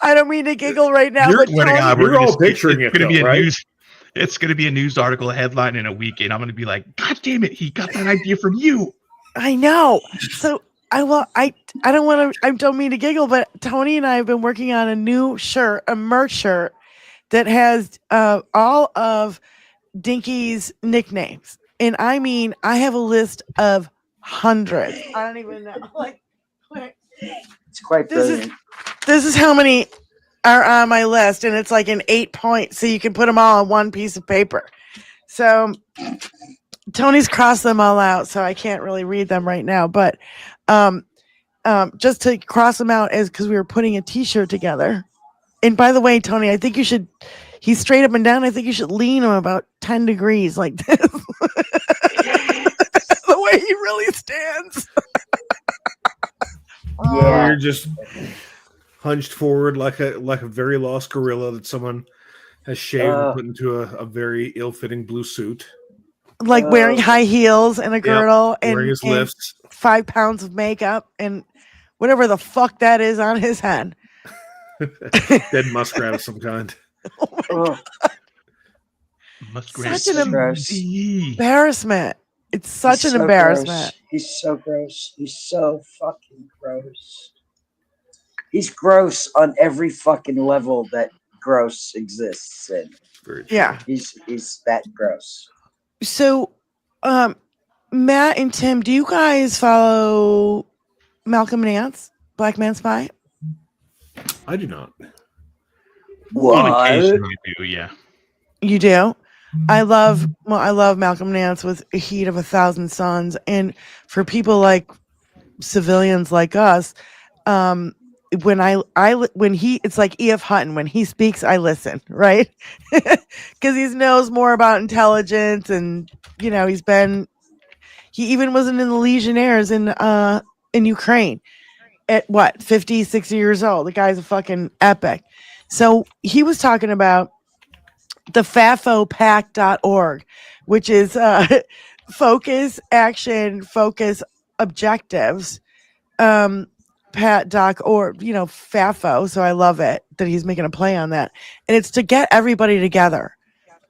I don't mean to giggle right now, but Tony, We're all picturing it, though, right? It's going to be a news article headline in a week, and I'm going to be like, God damn it, he got that idea from you. I know. So I don't want to. I don't mean to giggle, but Tony and I have been working on a new shirt, a merch shirt that has all of Dinky's nicknames, and I mean, I have a list of hundreds. I don't even know. Like, it's quite brilliant. This is how many are on my list, and it's like an 8 point, so you can put them all on one piece of paper. So Tony's crossed them all out, so I can't really read them right now. But just to cross them out is because we were putting a T-shirt together. And by the way, Tony, I think you should. He's straight up and down. I think you should lean him about 10 degrees like this. The way he really stands. Yeah, you're just hunched forward like a very lost gorilla that someone has shaved and put into a very ill-fitting blue suit. Like wearing high heels and a girdle and wearing his lifts. 5 pounds of makeup and whatever the fuck that is on his head. Dead muskrat of some kind. Oh such an embarrassment. It's such an embarrassment. Gross. He's so gross. He's so fucking gross. He's gross on every fucking level that gross exists in. Yeah. He's that gross. So, Matt and Tim, do you guys follow Malcolm Nance, Black Man Spy? I do not. On occasion, I do, yeah. You do? I love Malcolm Nance with A Heat of 1,000 Suns, and for people like civilians like us, when it's like E.F. Hutton, when he speaks, I listen, right? Because he knows more about intelligence, and he even wasn't in the Legionnaires in Ukraine at 50, 60 years old. The guy's a fucking epic. So he was talking about the FAFOPAC.org, which is focus, action, focus, objectives. Pat.org, FAFO. So I love it that he's making a play on that. And it's to get everybody together.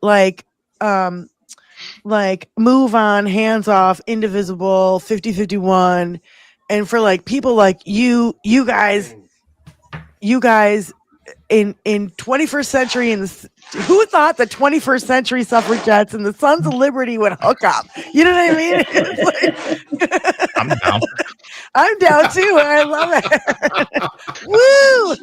Like Move On, Hands Off, Indivisible, 5051. And for like people like you guys in 21st century, and who thought the 21st century suffragettes and the Sons of Liberty would hook up? You know what I mean? It's like, I'm down. I'm down too. And I love it. Woo!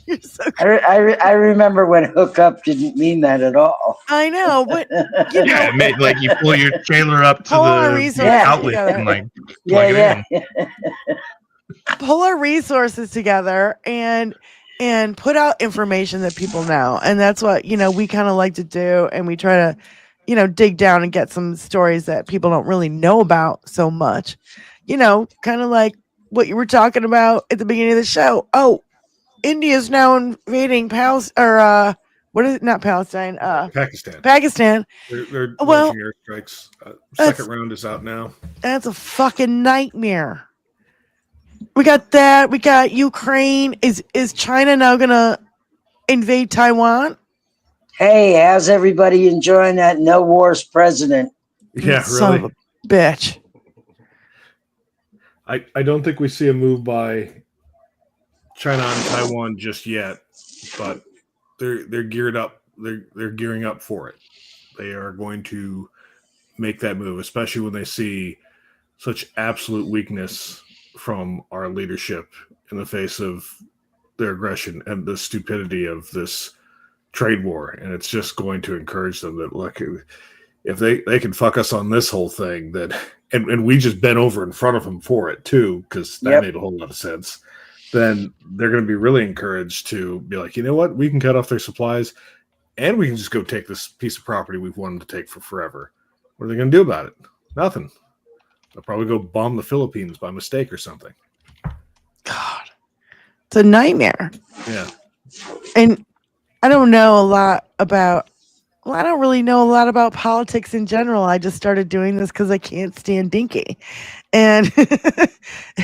You're so I remember when hook up didn't mean that at all. I know, but yeah, like you pull your trailer up to the outlet and like plug it in. Pull our resources together and put out information that people know, and that's what we kind of like to do, and we try to dig down and get some stories that people don't really know about so much, kind of like what you were talking about at the beginning of the show. India's now invading Palestine, what is it? Not Palestine. Pakistan. They're launching airstrikes. Second round is out now. That's a fucking nightmare. We got that. We got Ukraine. Is China now gonna invade Taiwan? Hey, how's everybody enjoying that no wars president? Yeah, Son really. of a bitch. I don't think we see a move by China on Taiwan just yet, but they're geared up. They're gearing up for it. They are going to make that move, especially when they see such absolute weakness from our leadership in the face of their aggression and the stupidity of this trade war. And it's just going to encourage them that, look, if they can fuck us on this whole thing, and we just bent over in front of them for it too, because that made a whole lot of sense, then they're going to be really encouraged to be like, you know what, we can cut off their supplies and we can just go take this piece of property we've wanted to take for forever. What are they going to do about it? Nothing. They'll probably go bomb the Philippines by mistake or something. God, it's a nightmare. Yeah. And I don't know a lot about Well, I don't really know a lot about politics in general. I just started doing this because I can't stand Dinky. And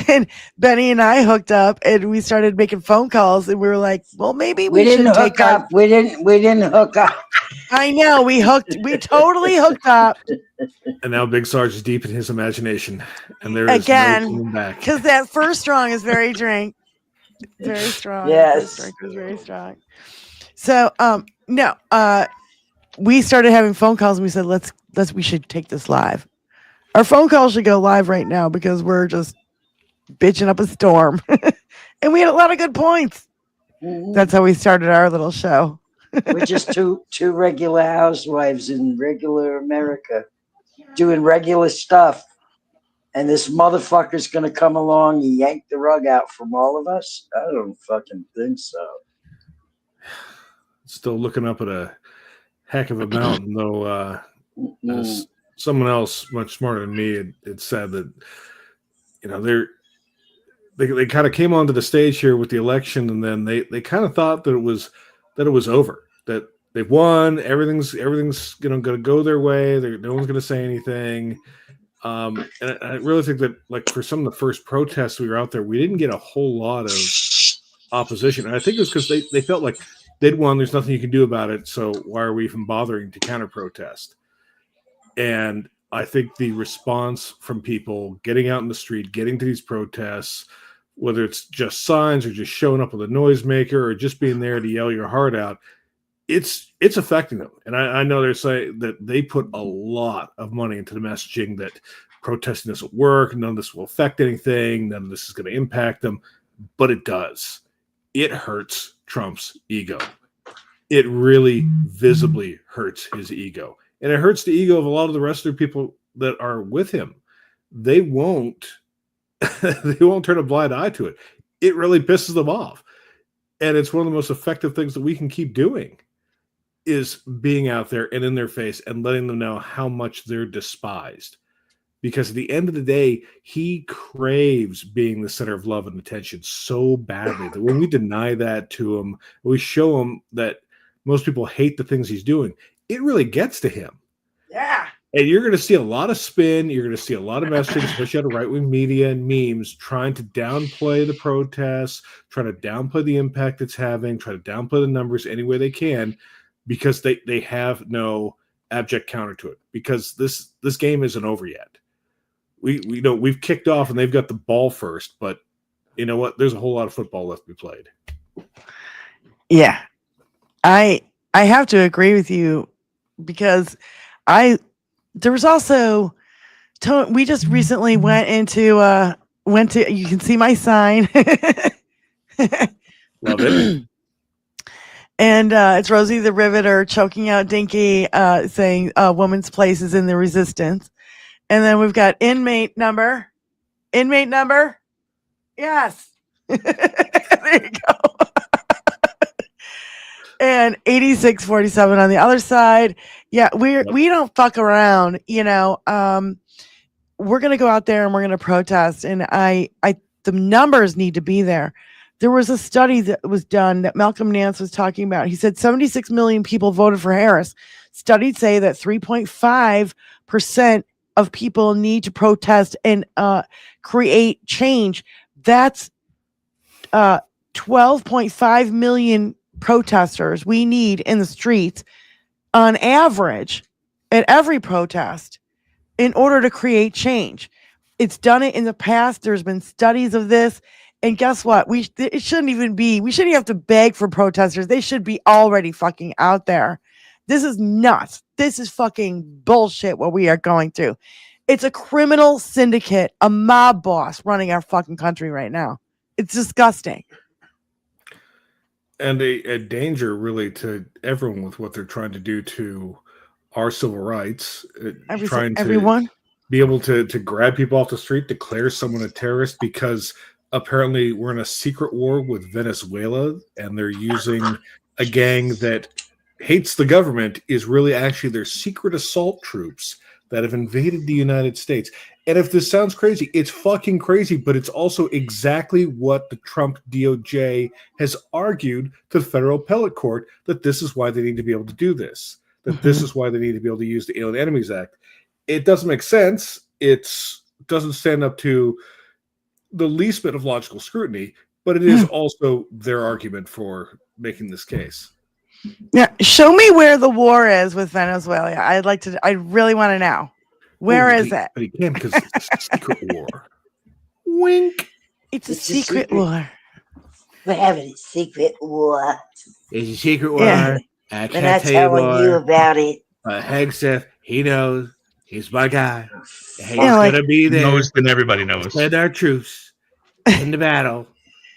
and Benny and I hooked up and we started making phone calls and we were like, well, maybe We we didn't should hook take our up. We didn't hook up. I know, we totally hooked up. And now Big Sarge is deep in his imagination. And there is Again, no coming back. Because that first strong is very very strong. Yes. First strike was very strong. So no, we started having phone calls and we said we should take this live. Our phone calls should go live right now because we're just bitching up a storm. And we had a lot of good points. Mhm. That's how we started our little show. We're just two regular housewives in regular America doing regular stuff. And this motherfucker's gonna come along and yank the rug out from all of us? I don't fucking think so. Still looking up at a heck of a mountain, though. As someone else much smarter than me had said that, you know, they kind of came onto the stage here with the election, and then they kind of thought that it was over, that they've won, everything's going to go their way, no one's going to say anything. And I really think that, like, for some of the first protests we were out there, we didn't get a whole lot of opposition. And I think it was because they felt like they'd won, there's nothing you can do about it, so why are we even bothering to counter protest? And I think the response from people getting out in the street, getting to these protests, whether it's just signs or just showing up with a noisemaker or just being there to yell your heart out, it's affecting them. And I know they're saying that they put a lot of money into the messaging that protesting doesn't work, none of this will affect anything, none of this is going to impact them, but it does. It hurts Trump's ego. It really visibly hurts his ego. And it hurts the ego of a lot of the rest of the people that are with him. They won't turn a blind eye to it. It really pisses them off. And it's one of the most effective things that we can keep doing is being out there and in their face and letting them know how much they're despised. Because at the end of the day, he craves being the center of love and attention so badly that when we deny that to him, we show him that most people hate the things he's doing, it really gets to him. Yeah. And you're going to see a lot of spin. You're going to see a lot of messages, especially out of right-wing media and memes, trying to downplay the protests, trying to downplay the impact it's having, try to downplay the numbers any way they can, because they have no abject counter to it. Because this game isn't over yet. We know we've kicked off and they've got the ball first, but you know what? There's a whole lot of football left to be played. Yeah. I have to agree with you because there was also we just recently went to you can see my sign. Love it. And it's Rosie the Riveter choking out Dinky, saying woman's place is in the resistance. And then we've got inmate number. Yes. There you go. And 8647 on the other side. Yeah, we don't fuck around, you know. We're gonna go out there and we're gonna protest. And the numbers need to be there. There was a study that was done that Malcolm Nance was talking about. He said 76 million people voted for Harris. Studies say that 3.5% of people need to protest and create change. That's 12.5 million protesters we need in the streets on average at every protest in order to create change. It's done it in the past. There's been studies of this. And guess what? We shouldn't have to beg for protesters. They should be already fucking out there. This is nuts. This is fucking bullshit what we are going through. It's a criminal syndicate, a mob boss running our fucking country right now. It's disgusting. And a danger really to everyone with what they're trying to do to our civil rights. Everyone? Be able to grab people off the street, declare someone a terrorist because apparently we're in a secret war with Venezuela and they're using a gang that hates the government is really actually their secret assault troops that have invaded the United States. And if this sounds crazy, it's fucking crazy, but it's also exactly what the Trump DOJ has argued to the federal appellate court, that this is why they need to be able to do this. that this is why they need to be able to use the Alien Enemies Act. It doesn't make sense. It doesn't stand up to the least bit of logical scrutiny, but it is also their argument for making this case. Yeah, show me where the war is with Venezuela. I really want to know. Where is it? But he can't because it's a secret war. Wink. It's a secret war. We're having a secret war. It's a secret war. Yeah. I We're not telling you about it. Hagstaff, he knows. He's my guy. He's gonna be there. He knows than everybody knows. Send our troops in the battle.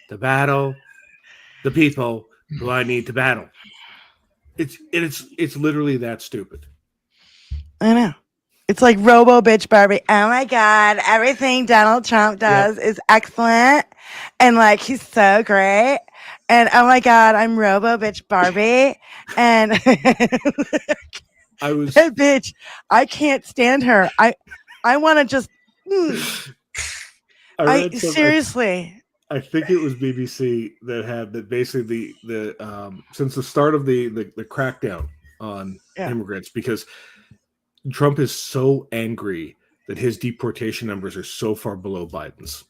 The people who I need to battle. It's literally that stupid. I know. It's like Robo Bitch Barbie. Oh my God, everything Donald Trump does is excellent. And like, he's so great. And oh my God, I'm Robo Bitch Barbie. And that bitch, I can't stand her. I want to just, seriously. I think it was BBC that had that basically the since the start of the crackdown on immigrants, because Trump is so angry that his deportation numbers are so far below Biden's,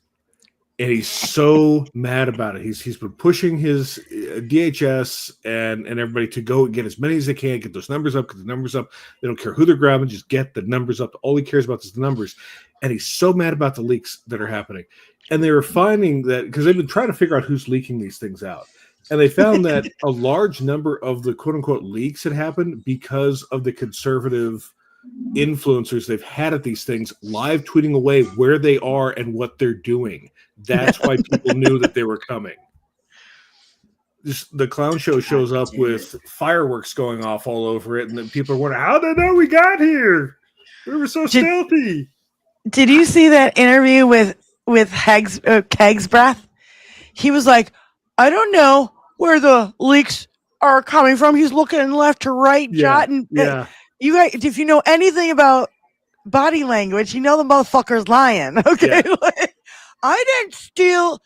and he's so mad about it. He's been pushing his DHS and everybody to go and get as many as they can, get those numbers up, because the numbers up. They don't care who they're grabbing, just get the numbers up. All he cares about is the numbers, and he's so mad about the leaks that are happening. And they were finding that because they've been trying to figure out who's leaking these things out. And they found that a large number of the quote unquote leaks had happened because of the conservative influencers they've had at these things live tweeting away where they are and what they're doing. That's why people knew that they were coming. The clown show shows up with fireworks going off all over it. And then people are wondering, how did they know we got here? We were so stealthy. Did you see that interview with Keg's breath? He was like, I don't know where the leaks are coming from. He's looking left to right, jotting. You guys, if you know anything about body language, you know the motherfucker's lying. Okay, I didn't steal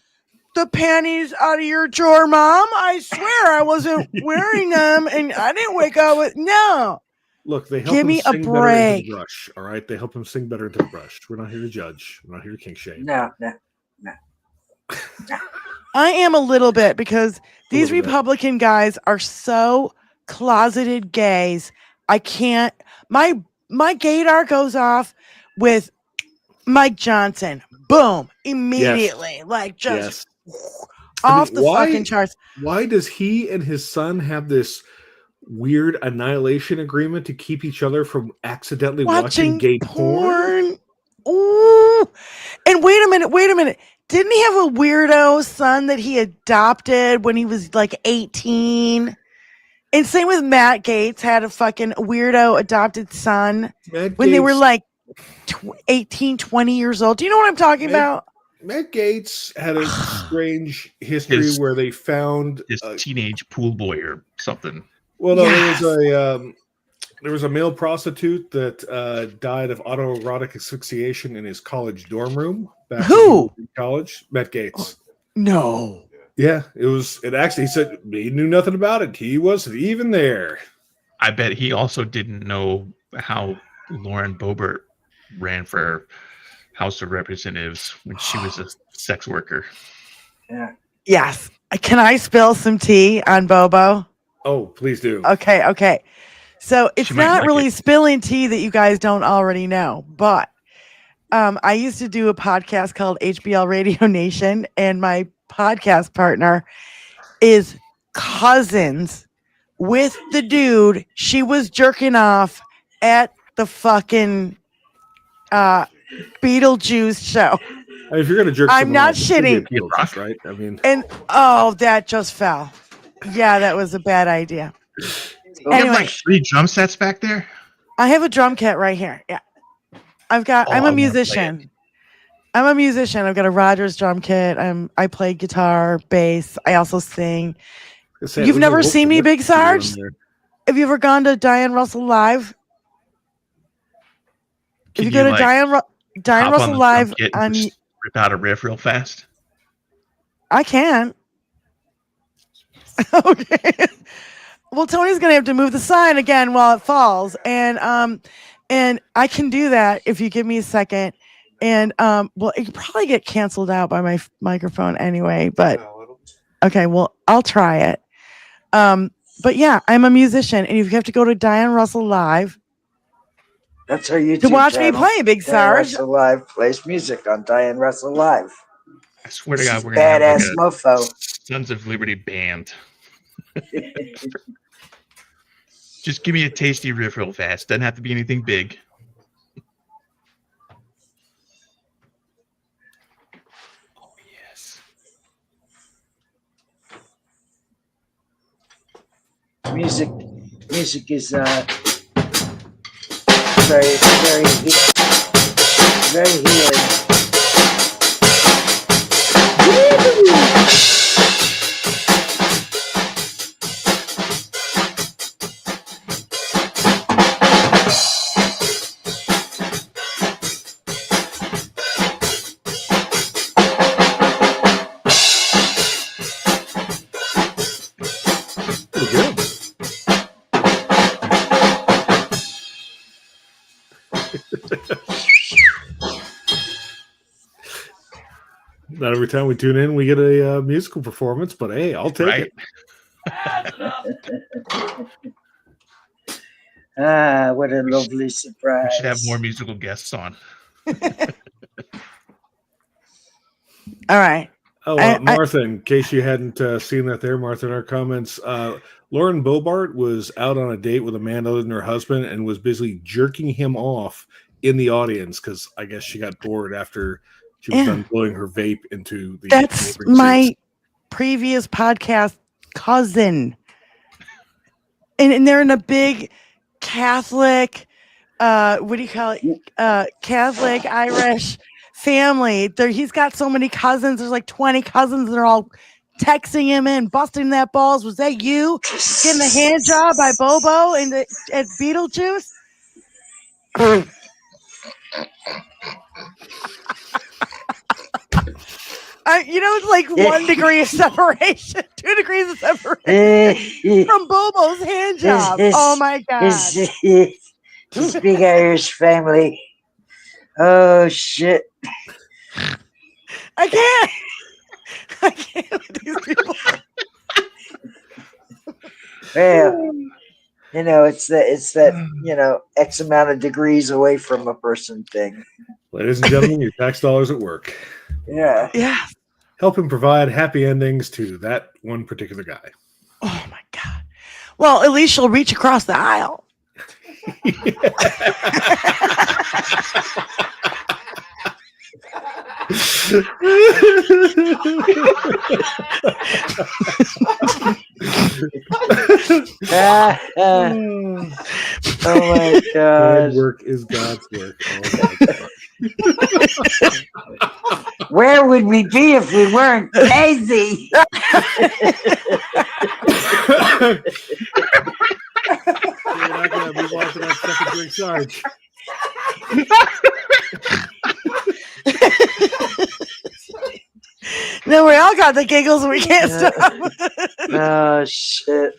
the panties out of your drawer, Mom. I swear I wasn't wearing them, and I didn't wake up with no. Look, they help him sing better into the brush. All right, they help him sing better into the brush. We're not here to judge. We're not here to kink shame. No. I am a little bit, because these Republican guys are so closeted gays. I can't. My gaydar goes off with Mike Johnson. Boom! Immediately, like just off the fucking charts. Why does he and his son have this weird annihilation agreement to keep each other from accidentally watching gay porn? Ooh! And wait a minute. Didn't he have a weirdo son that he adopted when he was like 18? And same with Matt Gaetz, had a fucking weirdo adopted son when they were like 18, 20 years old. Do you know what I'm talking about? Matt Gaetz had a strange history where they found his teenage pool boy or something. Well, no, there was a male prostitute that died of autoerotic asphyxiation in his college dorm room. Who? In college? Matt Gaetz. No. Yeah, it actually, he said he knew nothing about it. He wasn't even there. I bet he also didn't know how Lauren Boebert ran for House of Representatives when she was a sex worker. Yeah. Yes. Can I spill some tea on Bobo? Oh, please do. Okay. So it's not really spilling tea that you guys don't already know, but I used to do a podcast called HBL Radio Nation, and my podcast partner is cousins with the dude she was jerking off at the fucking Beetlejuice show. I mean, if you're gonna jerk, I'm not shitting, right? I mean, and that just fell. Yeah, that was a bad idea. You have like 3 drum sets back there? I have a drum kit right here. Yeah. I'm a musician. I've got a Rogers drum kit. I play guitar, bass. I also sing. You've never seen me, Big Sarge? Have you ever gone to Diane Russell Live? If you go to Diane Russell Live on rip out a riff real fast. I can. Okay. Well, Tony's gonna have to move the sign again while it falls, and I can do that if you give me a second. And well, it could probably get canceled out by my microphone anyway. But okay, well, I'll try it. But yeah, I'm a musician, and you have to go to Diane Russell Live That's our YouTube to watch channel. me play, Big Diane Sarge. Russell Live plays music on Diane Russell Live. I swear to She's God, a we're gonna have badass like mofo. a Sons of Liberty band. Just give me a tasty riff real fast. Doesn't have to be anything big. Oh yes. Music is very healing. Pretty good. Not every time we tune in, we get a musical performance, but hey, I'll take Right? it. Ah, what a lovely We surprise. should have more musical guests on. All right. Oh, Martha, in case you hadn't seen that there, Martha, in our comments, Lauren Bobart was out on a date with a man other than her husband and was busy jerking him off in the audience because I guess she got bored after she was done blowing her vape into the That's neighboring my seats. previous podcast cousin. And they're in a big Catholic, what do you call it? Catholic Irish family. He's got so many cousins. There's like 20 cousins. They're all texting him in, busting that balls. Was that you getting a hand job by Bobo at Beetlejuice? It's like 1 degree of separation, 2 degrees of separation from Bobo's hand job. Oh my God. His big Irish family. Oh shit. I can't with these people. Well, it's that X amount of degrees away from a person thing. Ladies and gentlemen, your tax dollars at work. Yeah. Yeah. Helping provide happy endings to that one particular guy. Oh my God. Well, at least she'll reach across the aisle. Oh my God. Hard work is God's work. Oh my God. Where would we be if we weren't crazy? We're not going to move on to that second drink, Sarge. No, we all got the giggles and we can't stop. Oh shit.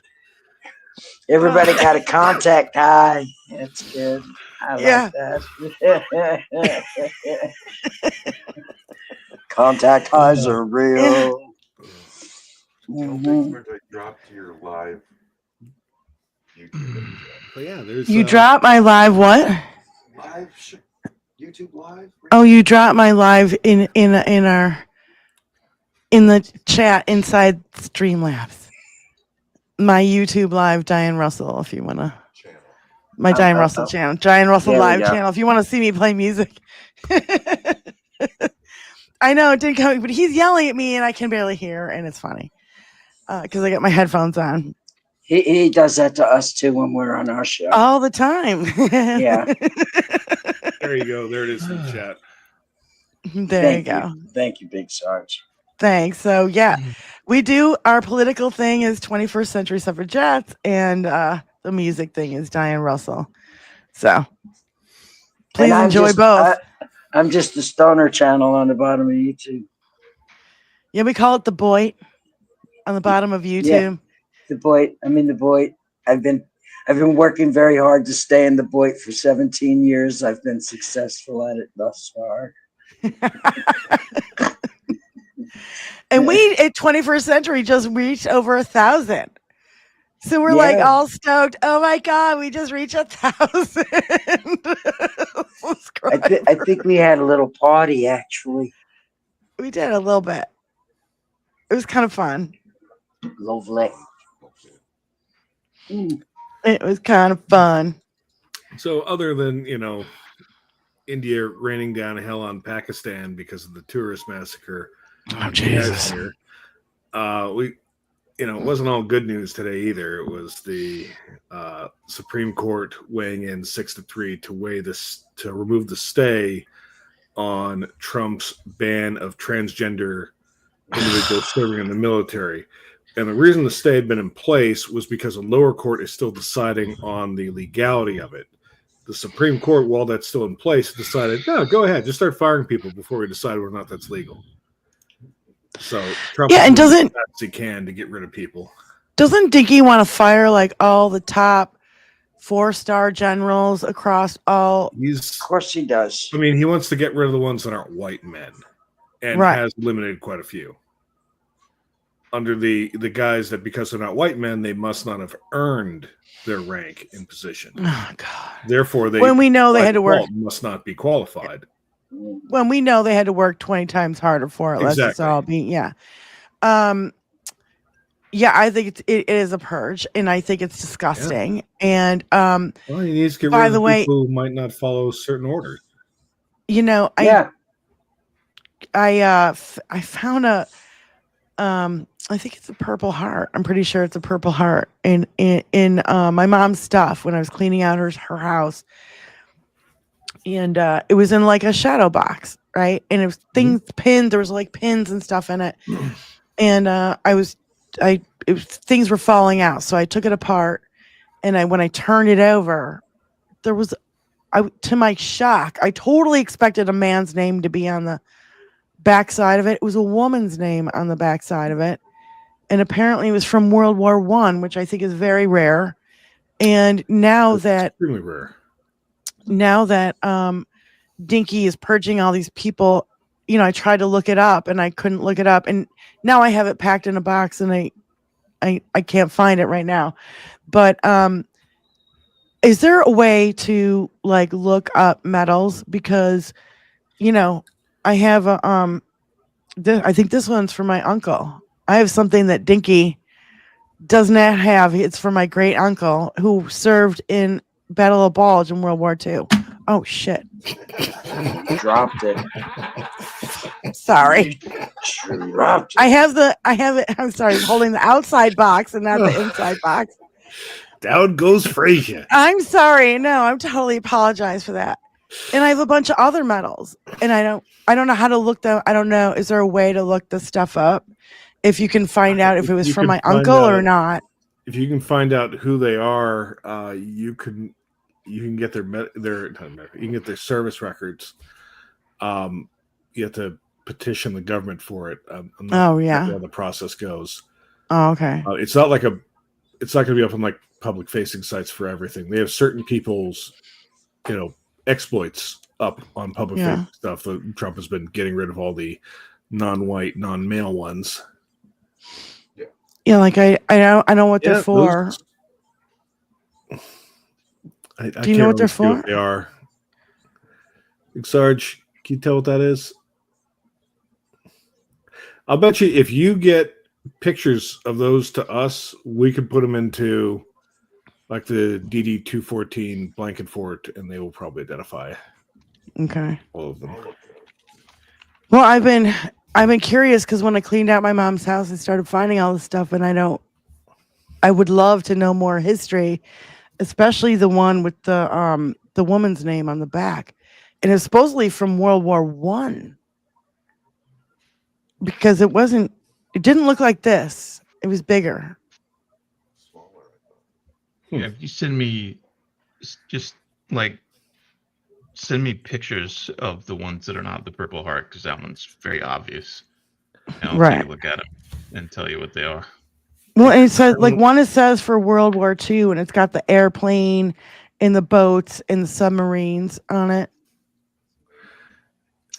Everybody got a contact high. That's good. I like that. Contact highs are real. To drop to your live YouTube. But yeah, there's You dropped my live what? YouTube live. Oh, you dropped my live in the chat inside Streamlabs. My YouTube live, Diane Russell, if you want to. My Diane Russell channel. Diane Russell live channel. If you want to see me play music. I know it didn't come, but he's yelling at me and I can barely hear, and it's funny. Because I got my headphones on. He does that to us too when we're on our show. All the time. Yeah. There you go. There it is in the chat. There you go. Thank you, Big Sarge. Thanks. So yeah, we do our political thing is 21st Century Suffragetts, and the music thing is Diane Russell. So please enjoy both. I'm just the stoner channel on the bottom of YouTube. Yeah, we call it the Boy on the bottom of YouTube. Yeah, the Boy. I've been working very hard to stay in the Boit for 17 years. I've been successful at it thus far. And we at 21st Century just reached over 1,000. So we're like Yeah. all stoked. Oh my God, we just reached 1,000 subscribers. I think we had a little party actually. We did a little bit. It was kind of fun. Lovely. It was kind of fun. So other than, India raining down hell on Pakistan because of the tourist massacre, Oh Jesus. here, it wasn't all good news today either. It was the Supreme Court weighing in 6-3 to remove the stay on Trump's ban of transgender individuals serving in the military. And the reason the stay had been in place was because a lower court is still deciding on the legality of it. The Supreme Court, while that's still in place, decided, no, go ahead, just start firing people before we decide whether or not that's legal. So Trump and does the best he can to get rid of people. Doesn't Dinky want to fire like all the top 4-star generals across all? Of course he does. I mean, he wants to get rid of the ones that aren't white men, and has eliminated quite a few. Under the guys that because they're not white men, they must not have earned their rank and position. Oh God! Therefore, when we know they had to work, must not be qualified. When we know they had to work 20 times harder for it, let's just all be I think it is a purge, and I think it's disgusting. Yeah. And well, he needs to get rid of the people who might not follow certain orders. I found a I think it's a Purple Heart. I'm pretty sure it's a Purple Heart in my mom's stuff when I was cleaning out her house. And it was in like a shadow box, right? And it was pins. There was like pins and stuff in it. And things were falling out. So I took it apart, and when I turned it over, there was, to my shock, I totally expected a man's name to be on the backside of it. It was a woman's name on the backside of it. And apparently it was from World War I, which I think is very rare. And now that's extremely rare. Now that Dinky is purging all these people, I tried to look it up and I couldn't look it up. And now I have it packed in a box and I can't find it right now. But is there a way to like look up medals? Because, I have I think this one's for my uncle. I have something that Dinky does not have. It's for my great uncle who served in Battle of Bulge in World War II. Oh shit! Dropped it. Sorry. Dropped it. I have it. I'm sorry. I'm holding the outside box and not the inside box. Down goes Frazier. I'm sorry. No, I'm totally apologize for that. And I have a bunch of other medals, and I don't know how to look them. I don't know. Is there a way to look this stuff up? If you can find out if it was from my uncle or not. If you can find out who they are, you can get you can get their service records. You have to petition the government for it. I'm not sure how the process goes. Oh, okay. It's not going to be up on like public facing sites for everything. They have certain people's, exploits up on public facing stuff. Trump has been getting rid of all the non-white, non-male ones. Yeah, like I know what they're for. Do you know what they're for? What they are. Sarge, can you tell what that is? I'll bet you if you get pictures of those to us, we could put them into like the DD-214 blanket fort, and they will probably identify. Okay. All of them. Well, I've been curious because when I cleaned out my mom's house, I started finding all this stuff, and I would love to know more history, especially the one with the woman's name on the back, and it's supposedly from World War I. Because it didn't look like this. It was bigger. Yeah, if you send me send me pictures of the ones that are not the Purple Heart, because that one's very obvious. I'll take a look at them and tell you what they are. Well, and it says like one it says for World War II, and it's got the airplane and the boats and the submarines on it.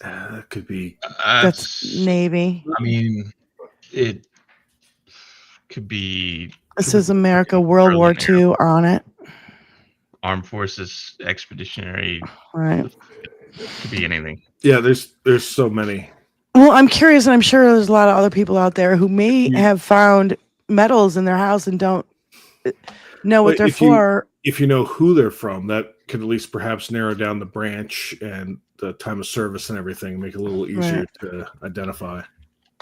That could be. That's Navy. I mean, it could be. It says America World War II on it. Armed Forces Expeditionary. Right. It could be anything. Yeah, there's so many. Well, I'm curious, and I'm sure there's a lot of other people out there who may have found medals in their house and don't know what they're for. If you know who they're from, that could at least perhaps narrow down the branch and the time of service and everything, make it a little easier to identify.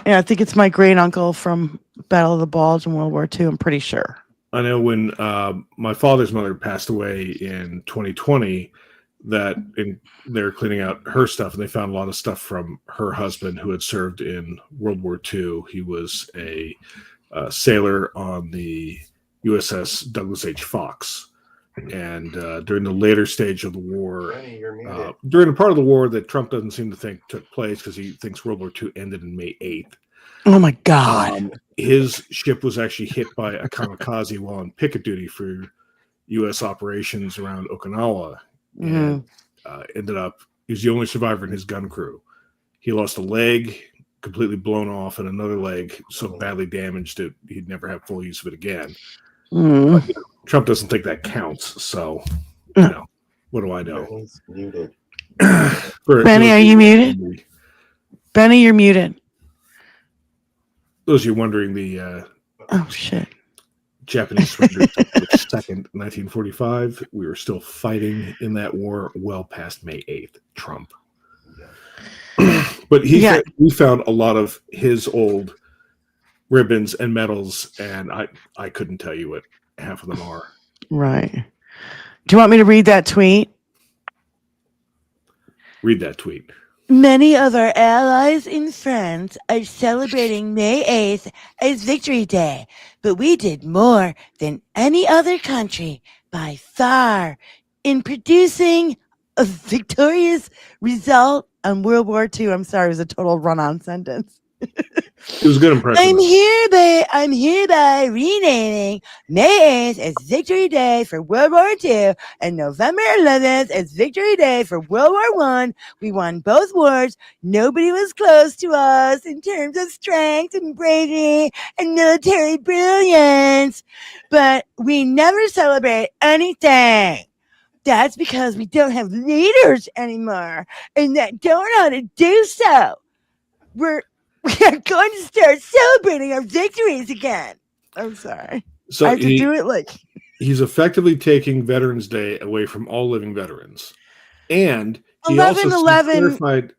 Yeah, I think it's my great uncle from Battle of the Bulge in World War II. I'm pretty sure. I know when my father's mother passed away in 2020, that they were cleaning out her stuff, and they found a lot of stuff from her husband who had served in World War II. He was a sailor on the USS Douglas H. Fox. And during the later stage of the war, during the part of the war that Trump doesn't seem to think took place because he thinks World War II ended in May 8th. Oh, my God. His ship was actually hit by a kamikaze while on picket duty for U.S. operations around Okinawa. And ended up, he was the only survivor in his gun crew. He lost a leg, completely blown off, and another leg so badly damaged that he'd never have full use of it again. But, Trump doesn't think that counts, so what do I know? He's muted. Benny, are you muted? Benny, you're muted. Those of you wondering, the oh shit, Japanese surrendered September 2nd, 1945. We were still fighting in that war well past May 8th. Trump. But we found a lot of his old ribbons and medals, and I couldn't tell you what half of them are. Right. Do you want me to read that tweet? Read that tweet. Many of our allies and friends are celebrating May 8th as Victory Day, but we did more than any other country by far in producing a victorious result on World War II. I'm sorry, it was a total run-on sentence. It was a good impression. I'm hereby renaming May 8th as Victory Day for World War II and November 11th as Victory Day for World War I. We won both wars. Nobody was close to us in terms of strength and bravery and military brilliance, but we never celebrate anything. That's because we don't have leaders anymore and that don't know how to do so. We are going to start celebrating our victories again. I'm sorry. So I have to do it like... He's effectively taking Veterans Day away from all living veterans. And he 11/11 clarified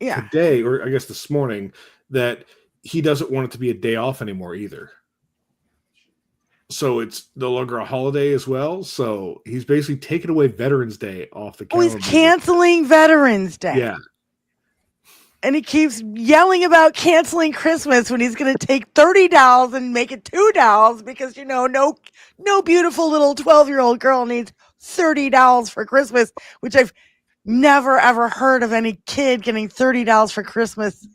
today, or I guess this morning, that he doesn't want it to be a day off anymore either. So it's no longer a holiday as well. So he's basically taking away Veterans Day off the calendar. He's canceling Veterans Day. Yeah. And he keeps yelling about canceling Christmas when he's going to take $30 and make it $2 because, no beautiful little 12-year-old girl needs $30 for Christmas, which I've never, ever heard of any kid getting $30 for Christmas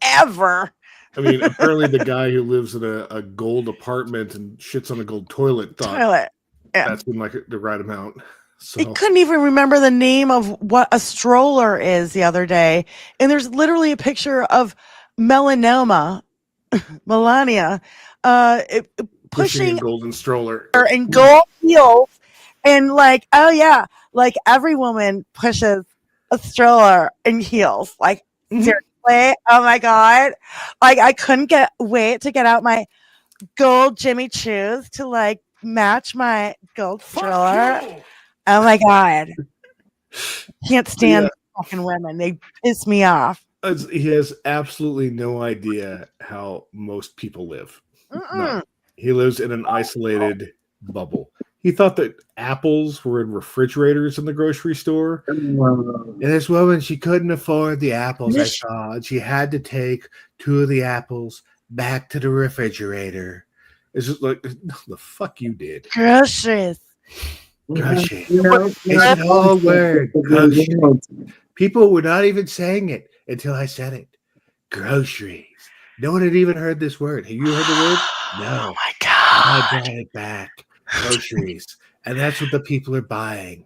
ever. I mean, apparently the guy who lives in a gold apartment and shits on a gold toilet thought that seemed like the right amount. So. He couldn't even remember the name of what a stroller is the other day. And there's literally a picture of Melania, pushing a golden stroller and gold heels. And like every woman pushes a stroller in heels. Like, seriously? Oh my God. Like, I couldn't wait to get out my gold Jimmy Choos to match my gold stroller. Oh my God. Can't stand fucking women. They piss me off. He has absolutely no idea how most people live. No. He lives in an isolated bubble. He thought that apples were in refrigerators in the grocery store. And this woman, she couldn't afford the apples, I saw. And she had to take 2 of the apples back to the refrigerator. It's just like, the fuck you did. Groceries. Groceries. It's an old word. Groceries. People were not even saying it until I said it. Groceries. No one had even heard this word. Have you heard the word? Oh No. my I god. brought it back. Groceries. And that's what the people are buying.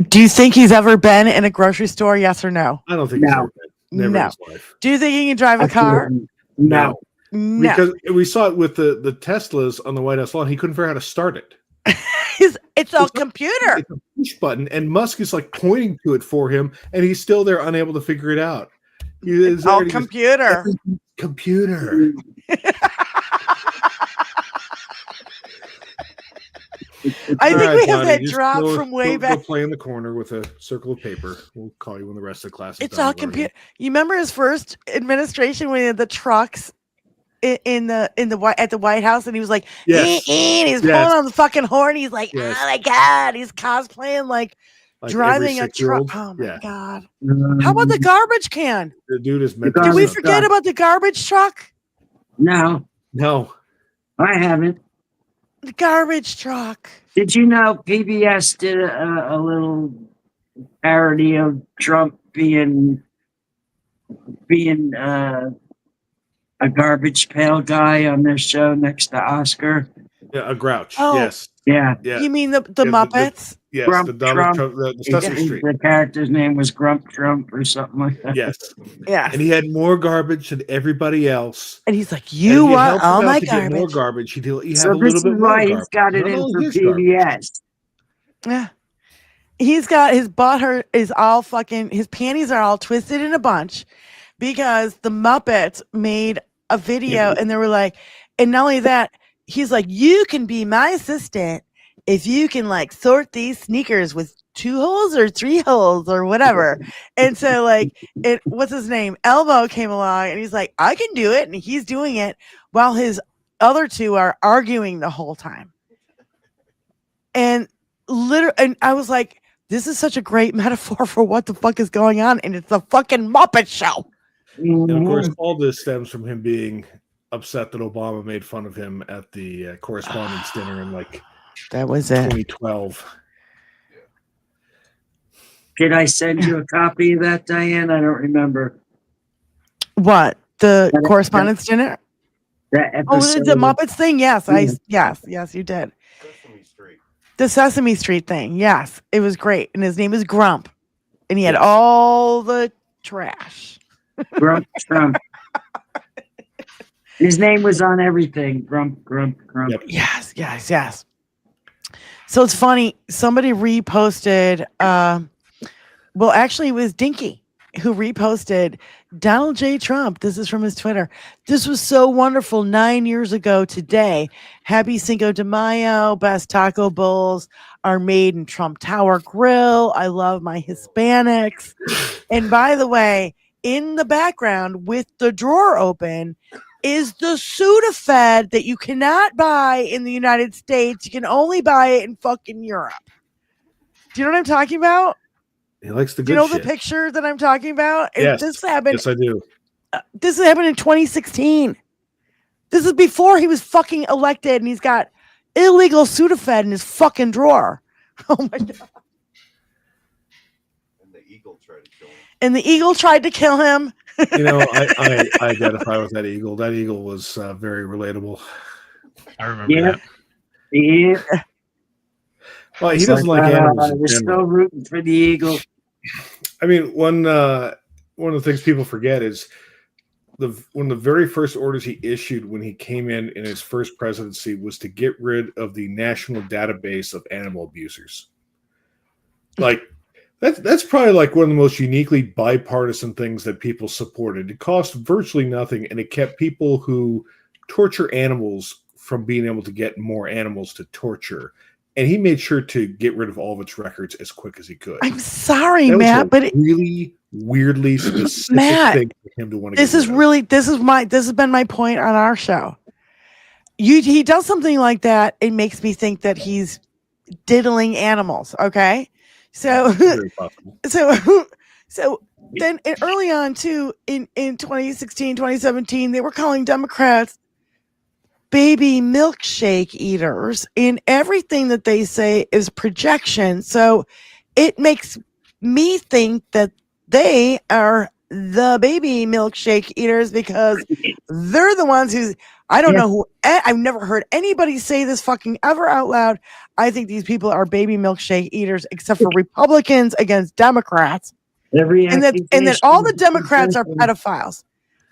Do you think he's ever been in a grocery store? Yes or no? I don't think he's No. ever been. Never in No. his life. Do you think he can drive a car? No. No. Because we saw it with the Teslas on the White House lawn. He couldn't figure out how to start it. It's a computer. It's a push button, and Musk is like pointing to it for him, and he's still there, unable to figure it out. It's all computer. Computer. I think we have that Just drop go- from way go back. play in the corner with a circle of paper. We'll call you when the rest of the class is It's done all learning. computer. You remember his first administration when he had the trucks in the at the White House, and he was like, Yes. and he's Yes. pulling on the fucking horn. He's like, Yes. oh my god, he's cosplaying like Like driving every a truck. 6-year-old. Oh my Yeah. god! How about the garbage can? The dude is meant The to Did be we garbage something. forget truck. about the garbage truck? No, No. I haven't. The garbage truck. Did you know PBS did a little parody of Trump being a garbage pail guy on their show next to Oscar? Yeah, a grouch. Oh. Yes. Yeah. Yeah. You mean the the- Muppets? Yes. Grump the Donald Trump. Trump, the Sesame Street. The character's name was Grump Trump or something like that. Yes. Yeah. And he had more garbage than everybody else. And he's like, And you if want helped him all out my to get more garbage? garbage, he'd have So a this little is bit more why garbage. he's got it Not in only for his garbage. PBS. Yeah. He's got his butt is all fucking, his panties are all twisted in a bunch because the Muppets made a video and they were like, and not only that, he's like, you can be my assistant if you can like sort these sneakers with 2 holes or 3 holes or whatever. And so like what's his name? Elmo came along and he's like, I can do it. And he's doing it while his other 2 are arguing the whole time. And and I was like, this is such a great metaphor for what the fuck is going on. And it's a fucking Muppet show. And of course, Mhm. all this stems from him being upset that Obama made fun of him at the correspondence dinner in like That was it. 2012. Did I send you a copy of that, Diane? I don't remember. What? The That- correspondence dinner? That Oh, episode. the Muppets thing? Yes, Yeah. yes, you did. Sesame Street. The Sesame Street thing. Yes, it was great. And his name is Grump. And he had Yes. all the trash. Grump Trump. His name was on everything. Grump, Grump, Grump. Yep. Yes. So it's funny. Somebody reposted, well, actually, it was Dinky who reposted Donald J. Trump. This is from his Twitter. This was so wonderful 9 years ago today. Happy Cinco de Mayo. Best taco bowls are made in Trump Tower Grill. I love my Hispanics. And by the way, in the background with the drawer open is the Sudafed that you cannot buy in the United States. You can only buy it in fucking Europe. Do you know what I'm talking about? He likes the Do good you know shit. the picture that I'm talking about? And Yes. This happened. Yes, I do. This happened in 2016. This is before he was fucking elected, and he's got illegal Sudafed in his fucking drawer. Oh my god! And the eagle tried to kill him. And the eagle tried to kill him. You know, I identify with that eagle. That eagle was very relatable. I remember Yeah. that. Yeah. Well, he doesn't like animals in We're general. still rooting for the eagle. I mean, one of the things people forget is one of the very first orders he issued when he came in his first presidency was to get rid of the national database of animal abusers. Like that's probably like one of the most uniquely bipartisan things that people supported. It cost virtually nothing, and it kept people who torture animals from being able to get more animals to torture. And he made sure to get rid of all of its records as quick as he could. I'm sorry, That was Matt, a but really weirdly specific Matt, thing for him to want to. this has been my point on our show. He does something like that. It makes me think that he's diddling animals. Okay, so Very possible. so then early on too in 2016, 2017, they were calling Democrats baby milkshake eaters, and everything that they say is projection. So it makes me think that they are the baby milkshake eaters because they're the ones who I don't know who. I've never heard anybody say this fucking ever out loud. I think these people are baby milkshake eaters, except for Republicans against Democrats, and then all the Democrats are pedophiles.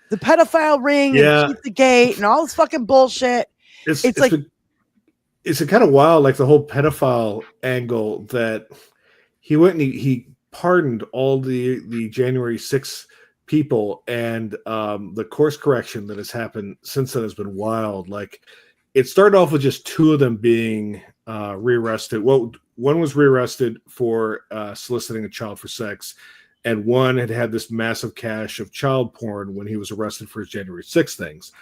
The pedophile ring and Yeah. Pizzagate and all this fucking bullshit. It's like it's a kind of wild, like the whole pedophile angle that he went and he pardoned all the January 6th people, and the course correction that has happened since then has been wild. Like it started off with just two of them being rearrested. Well, one was rearrested for soliciting a child for sex, and one had this massive cache of child porn when he was arrested for his January 6th things,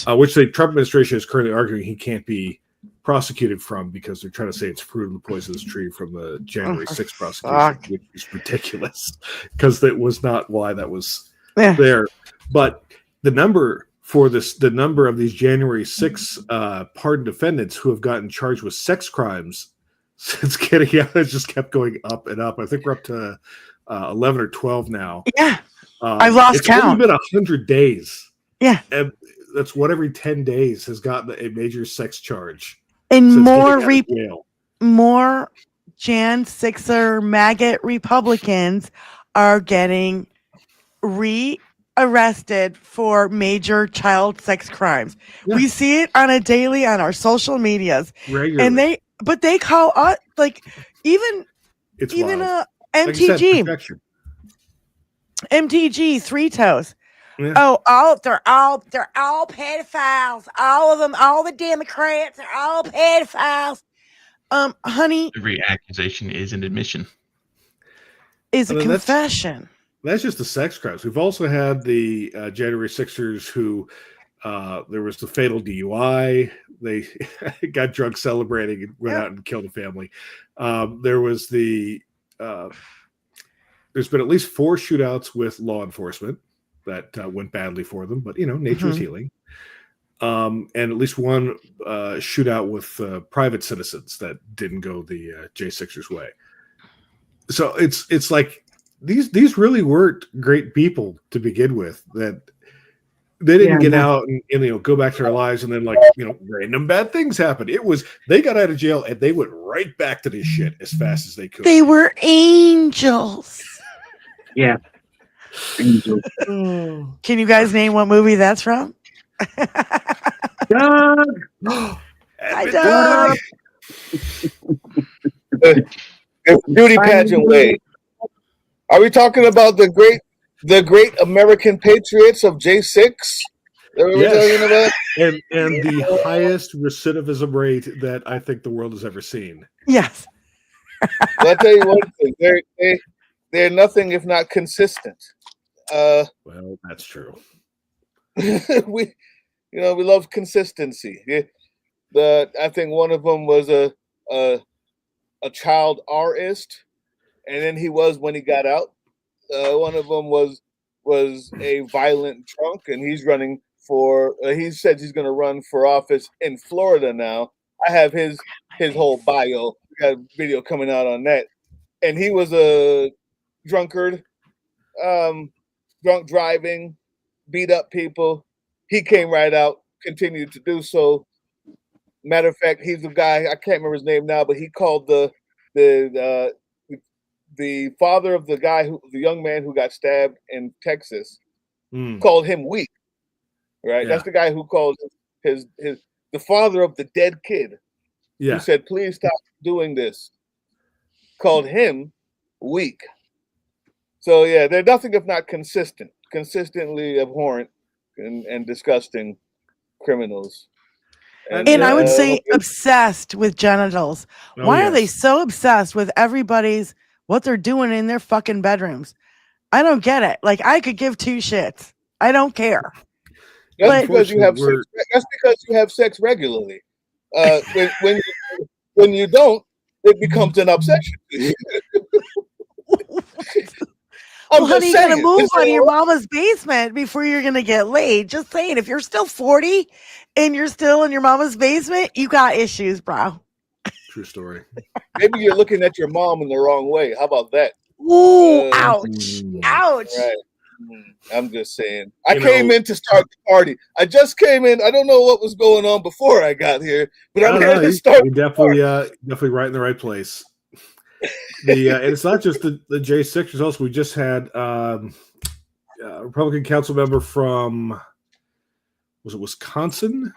which the Trump administration is currently arguing he can't be prosecuted from because they're trying to say it's fruit of the poisonous tree from the January 6th prosecution, which is ridiculous because that was not why that was there. But the number of these January 6th pardoned defendants who have gotten charged with sex crimes since getting out has just kept going up and up. I think we're up to 11 or 12 now. Yeah. I've lost count. It's only been 100 days. Yeah. And that's one every 10 days has gotten a major sex charge. And more Jan 6er maggot Republicans are getting rearrested for major child sex crimes. Yeah. We see it on a daily on our social medias. Regularly. And they call us like even MTG. MTG, Three Toes. Yeah. Oh, they're all pedophiles. All of them, all the Democrats are all pedophiles. Honey, every accusation is an admission. Is a confession. That's just the sex crimes. We've also had the January 6ers who there was the fatal DUI. They got drunk celebrating and went out and killed a family. There was there's been at least 4 shootouts with law enforcement that went badly for them, but nature is healing. And at least one shootout with private citizens that didn't go the J6ers way. So it's like these really weren't great people to begin with. That they didn't get out and go back to their lives and then random bad things happened. It was they got out of jail and they went right back to this shit as fast as they could. They were angels. Yeah. Angels. Can you guys name what movie that's from? Doug. Hi, Doug. It's beauty pageant way. Are we talking about the great American patriots of J6? Yes. And the highest recidivism rate that I think the world has ever seen. Yes. Well, I'll tell you one thing. They're nothing if not consistent. Well, that's true. we love consistency. I think one of them was a child artist, and then he was when he got out. One of them was a violent drunk, and he's running for. He said he's going to run for office in Florida now. I have his whole bio. We got a video coming out on that, and he was a drunkard, drunk driving, beat up people. He came right out, continued to do so. Matter of fact, he's a guy, I can't remember his name now, but he called the father of the young man who got stabbed in Texas, called him weak. Right? Yeah. That's the guy who called the father of the dead kid. Yeah. Who said, please stop doing this. Called him weak. So yeah, they're nothing if not consistently abhorrent and disgusting criminals. And I would say obsessed with genitals. Why are they so obsessed with what they're doing in their fucking bedrooms? I don't get it. Like, I could give 2 shits. I don't care. That's because you have sex regularly. When you don't, it becomes an obsession. Well, honey, you gotta move out of your mama's basement before you're gonna get laid. Just saying, if you're still 40 and you're still in your mama's basement, you got issues, bro. True story. Maybe you're looking at your mom in the wrong way. How about that? Ooh, ouch. Ouch. Right. I'm just saying. I You came know- in to start the party. I just came in. I don't know what was going on before I got here, but I'm here to start. You're definitely right in the right place. And it's not just the J6ers. Also, we just had a Republican council member from, was it Wisconsin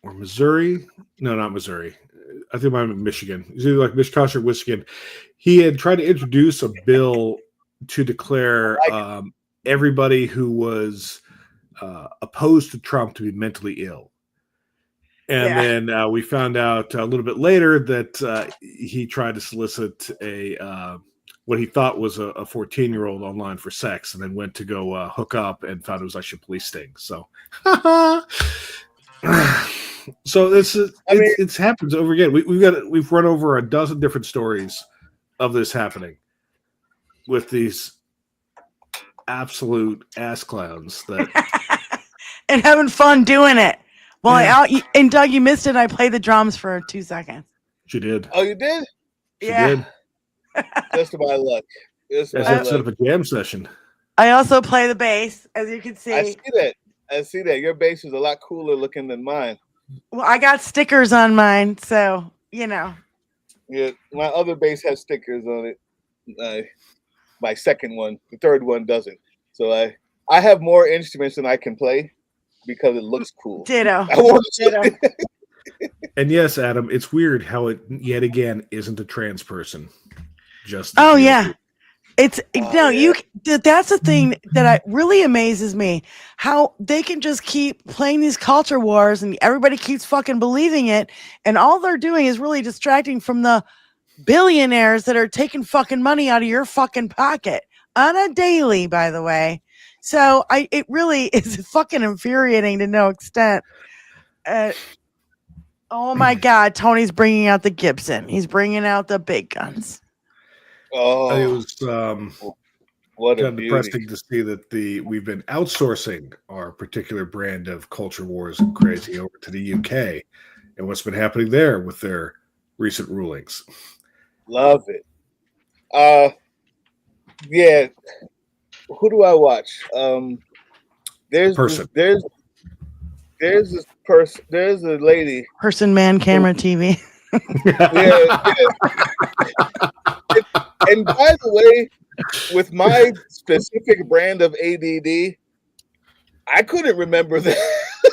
or Missouri? No, not Missouri. I think it might have been Michigan. It's either like Wisconsin or Michigan. He had tried to introduce a bill to declare everybody who was opposed to Trump to be mentally ill. And then we found out a little bit later that he tried to solicit what he thought was a 14-year-old online for sex, and then went to go hook up and found it was actually a police sting. So, so it happens over again. We've run over a dozen different stories of this happening with these absolute ass clowns that and having fun doing it. Well, and Doug, you missed it. I played the drums for 2 seconds. she did. Oh, you did? She did. Just my luck. As I set up a jam session. I also play the bass, as you can see. I see that. Your bass is a lot cooler looking than mine. Well, I got stickers on mine, so you know. Yeah, my other bass has stickers on it. My second one, the third one doesn't. So I have more instruments than I can play because it looks cool. Ditto. Ditto. And yes, Adam, it's weird how it yet again isn't a trans person. Just yeah. It's that's the thing that really amazes me, how they can just keep playing these culture wars and everybody keeps fucking believing it, and all they're doing is really distracting from the billionaires that are taking fucking money out of your fucking pocket on a daily, by the way. So it really is fucking infuriating to no extent. Oh my God, Tony's bringing out the Gibson. He's bringing out the big guns. Oh, it was what kind of depressing to see that we've been outsourcing our particular brand of culture wars and crazy over to the UK, and what's been happening there with their recent rulings. Love it. Yeah. Who do I watch? There's this person. There's a lady. Person, man, camera, TV. Yeah. And by the way, with my specific brand of ADD, I couldn't remember that.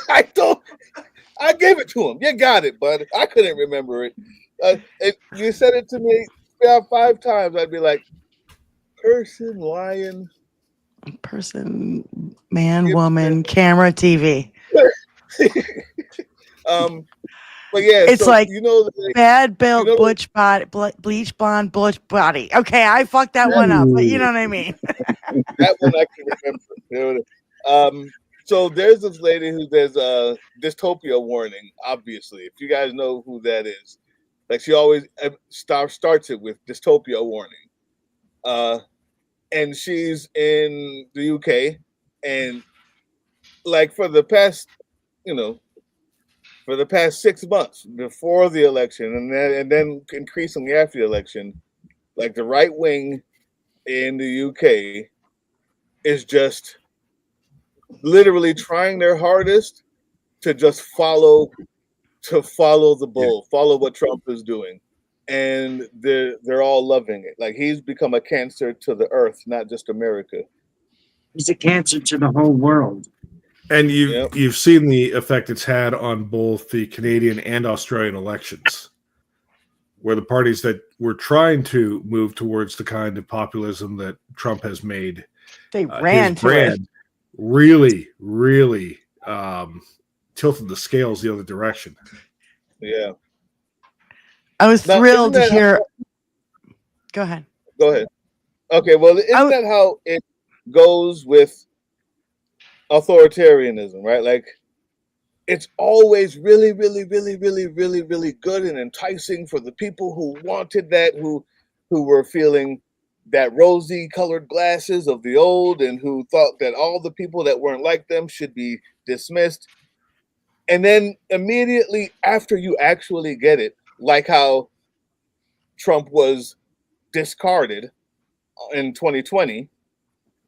I gave it to him. You got it, bud. I couldn't remember it. If you said it to me about 5 times, I'd be like, person, lion. Person, man, woman, camera, TV. But yeah, it's so, like bad built, butch body, bleach blonde, butch body. Okay, I fucked that one up, but you know what I mean. That one I can remember. So there's this lady who there's a dystopia warning. Obviously, if you guys know who that is, like she always starts it with dystopia warning. And she's in the UK, and like for the past 6 months before the election, and then increasingly after the election, like the right wing in the UK is just literally trying their hardest to just follow the bull, follow what Trump is doing. And they're all loving it. Like he's become a cancer to the earth, not just America. He's a cancer to the whole world. And you've seen the effect it's had on both the Canadian and Australian elections, where the parties that were trying to move towards the kind of populism that Trump has made, they ran his brand really, really tilted the scales the other direction. Yeah. I was thrilled to hear. Go ahead. Okay, well, isn't that how it goes with authoritarianism, right? Like, it's always really, really, really, really, really, really good and enticing for the people who wanted that, who were feeling that rosy-colored glasses of the old, and who thought that all the people that weren't like them should be dismissed. And then immediately after you actually get it, like how Trump was discarded in 2020,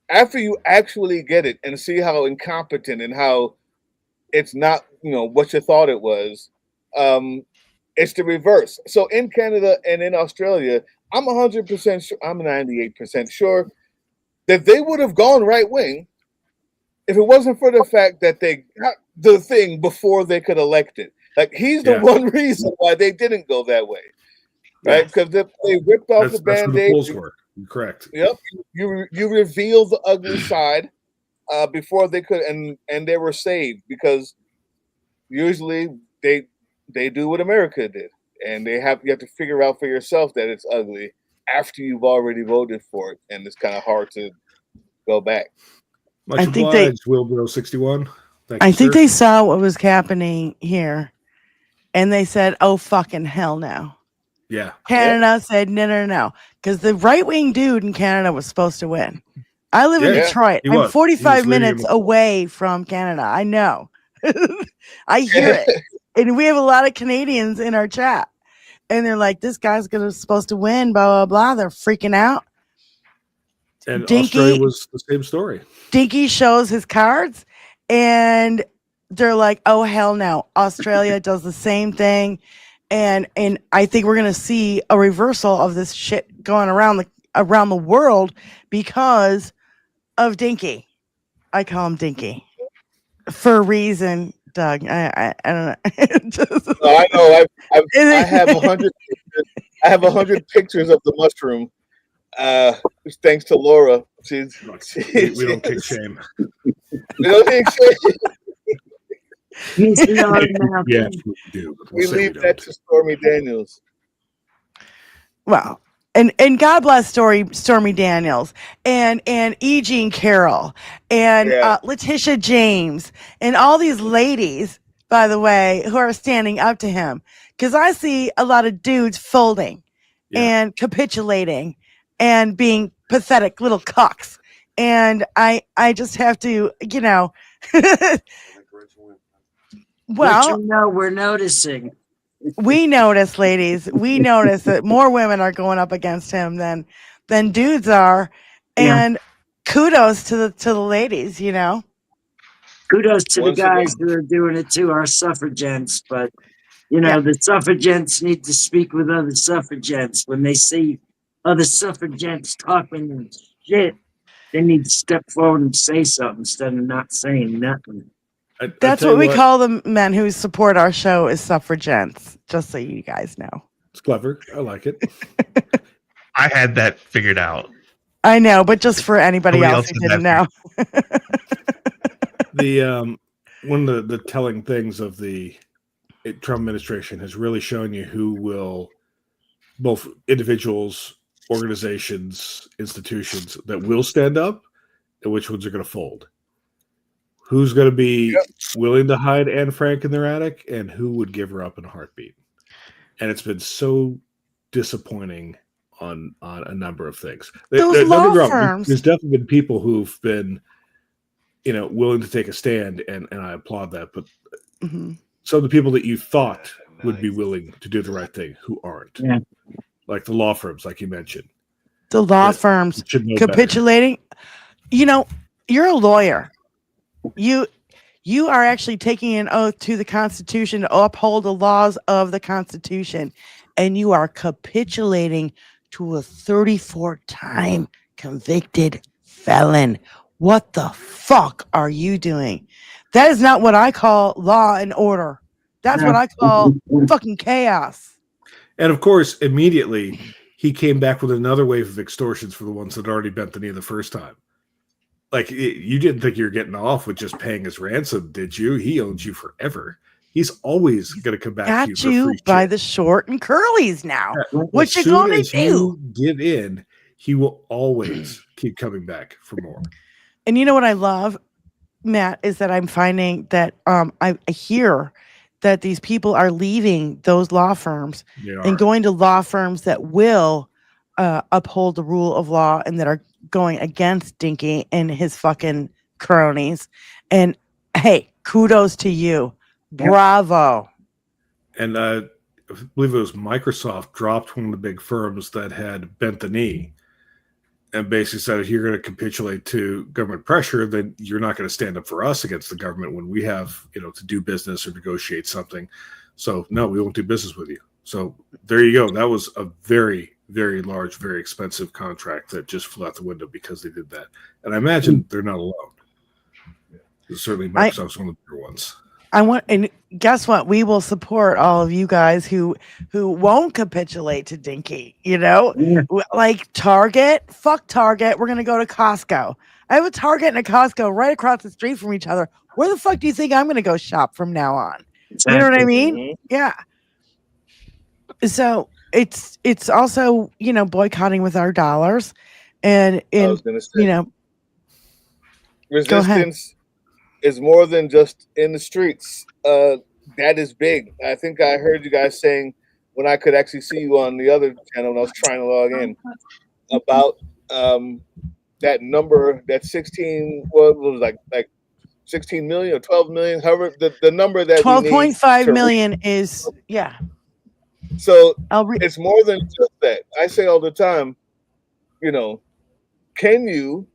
after you actually get it and see how incompetent and how it's not, what you thought it was, it's the reverse. So in Canada and in Australia, I'm 100% sure, I'm 98% sure that they would have gone right wing if it wasn't for the fact that they got the thing before they could elect it. Like, he's the one reason why they didn't go that way, right? Because they ripped off the That's where the Band-Aid. polls were. You're correct. Yep, you reveal the ugly side before they could, and they were saved, because usually they do what America did, and you have to figure out for yourself that it's ugly after you've already voted for it, and it's kind of hard to go back. Much obliged, Wilbur 61. Thank you, I think sir. they saw what was happening here, and they said, "Oh fucking hell no!" Yeah, Canada said, "No," because the right wing dude in Canada was supposed to win. I live in Detroit. I'm 45 minutes away from Canada. I know. I hear it, and we have a lot of Canadians in our chat, and they're like, "This guy's supposed to win." Blah blah blah. They're freaking out. And Australia was the same story. Dinky shows his cards, and they're like, "Oh hell no!" Australia does the same thing, and I think we're gonna see a reversal of this shit going around the world because of Dinky. I call him Dinky for a reason, Doug. I don't know. I know. I have 100. I have 100 pictures of the mushroom. Thanks to Laura. We don't kick shame. We don't kick shame. Yes, we do. We leave that to Stormy Daniels. Well, and God bless Stormy Daniels and E. Jean Carroll and Letitia James and all these ladies, by the way, who are standing up to him, because I see a lot of dudes folding and capitulating and being pathetic little cucks, and I just have to, Well, we're noticing. We notice, ladies. We notice that more women are going up against him than dudes are, and kudos to the ladies. Kudos to the guys who are doing it too, our suffragettes. But the suffragettes need to speak with other suffragettes when they see other suffragettes talking and shit. They need to step forward and say something instead of not saying nothing. That's what we call the men who support our show is suffragettes, just so you guys know. It's clever. I like it. I had that figured out. I know, but just for anybody else who didn't know. One of the telling things of the Trump administration has really shown you who will, both individuals, organizations, institutions, that will stand up and which ones are going to fold. Who's going to be willing to hide Anne Frank in their attic, and who would give her up in a heartbeat? And it's been so disappointing on a number of things. Those law firms. There's definitely been people who've been, willing to take a stand, and I applaud that. But some of the people that you thought would be willing to do the right thing, who aren't, like the law firms, like you mentioned. The law firms capitulating. Better. You're a lawyer. You are actually taking an oath to the Constitution to uphold the laws of the Constitution, and you are capitulating to a 34-time convicted felon. What the fuck are you doing? That is not what I call law and order. That's what I call fucking chaos. And of course, immediately he came back with another wave of extortions for the ones that already bent the knee the first time. Like, you didn't think you were getting off with just paying his ransom, did you? He owns you forever. He's always going to come back to you for free by the short and curlies now. What you going to do? You give in, he will always keep coming back for more. And you know what I love, Matt, is that I'm finding that I hear that these people are leaving those law firms and going to law firms that will uphold the rule of law and that are going against Dinky and his fucking cronies. And hey, kudos to you. Bravo. And I believe it was Microsoft dropped one of the big firms that had bent the knee. and basically said, if you're going to capitulate to government pressure, then you're not going to stand up for us against the government when we have, to do business or negotiate something. So no, we won't do business with you. So there you go. That was a very, very large, very expensive contract that just flew out the window because they did that. And I imagine they're not alone. Certainly Microsoft's one of the bigger ones. And guess what? We will support all of you guys who won't capitulate to Dinky. Like Target. Fuck Target. We're gonna go to Costco. I have a Target and a Costco right across the street from each other. Where the fuck do you think I'm gonna go shop from now on? Exactly. You know what I mean? Mhm. Yeah. So it's also boycotting with our dollars, and I was going to say, resistance is more than just in the streets. That is big. I think I heard you guys saying when I could actually see you on the other channel when I was trying to log in about that number, that 16, what was like 16 million or 12 million, however, the number that 12.5 million is So it's more than just that. I say all the time, can you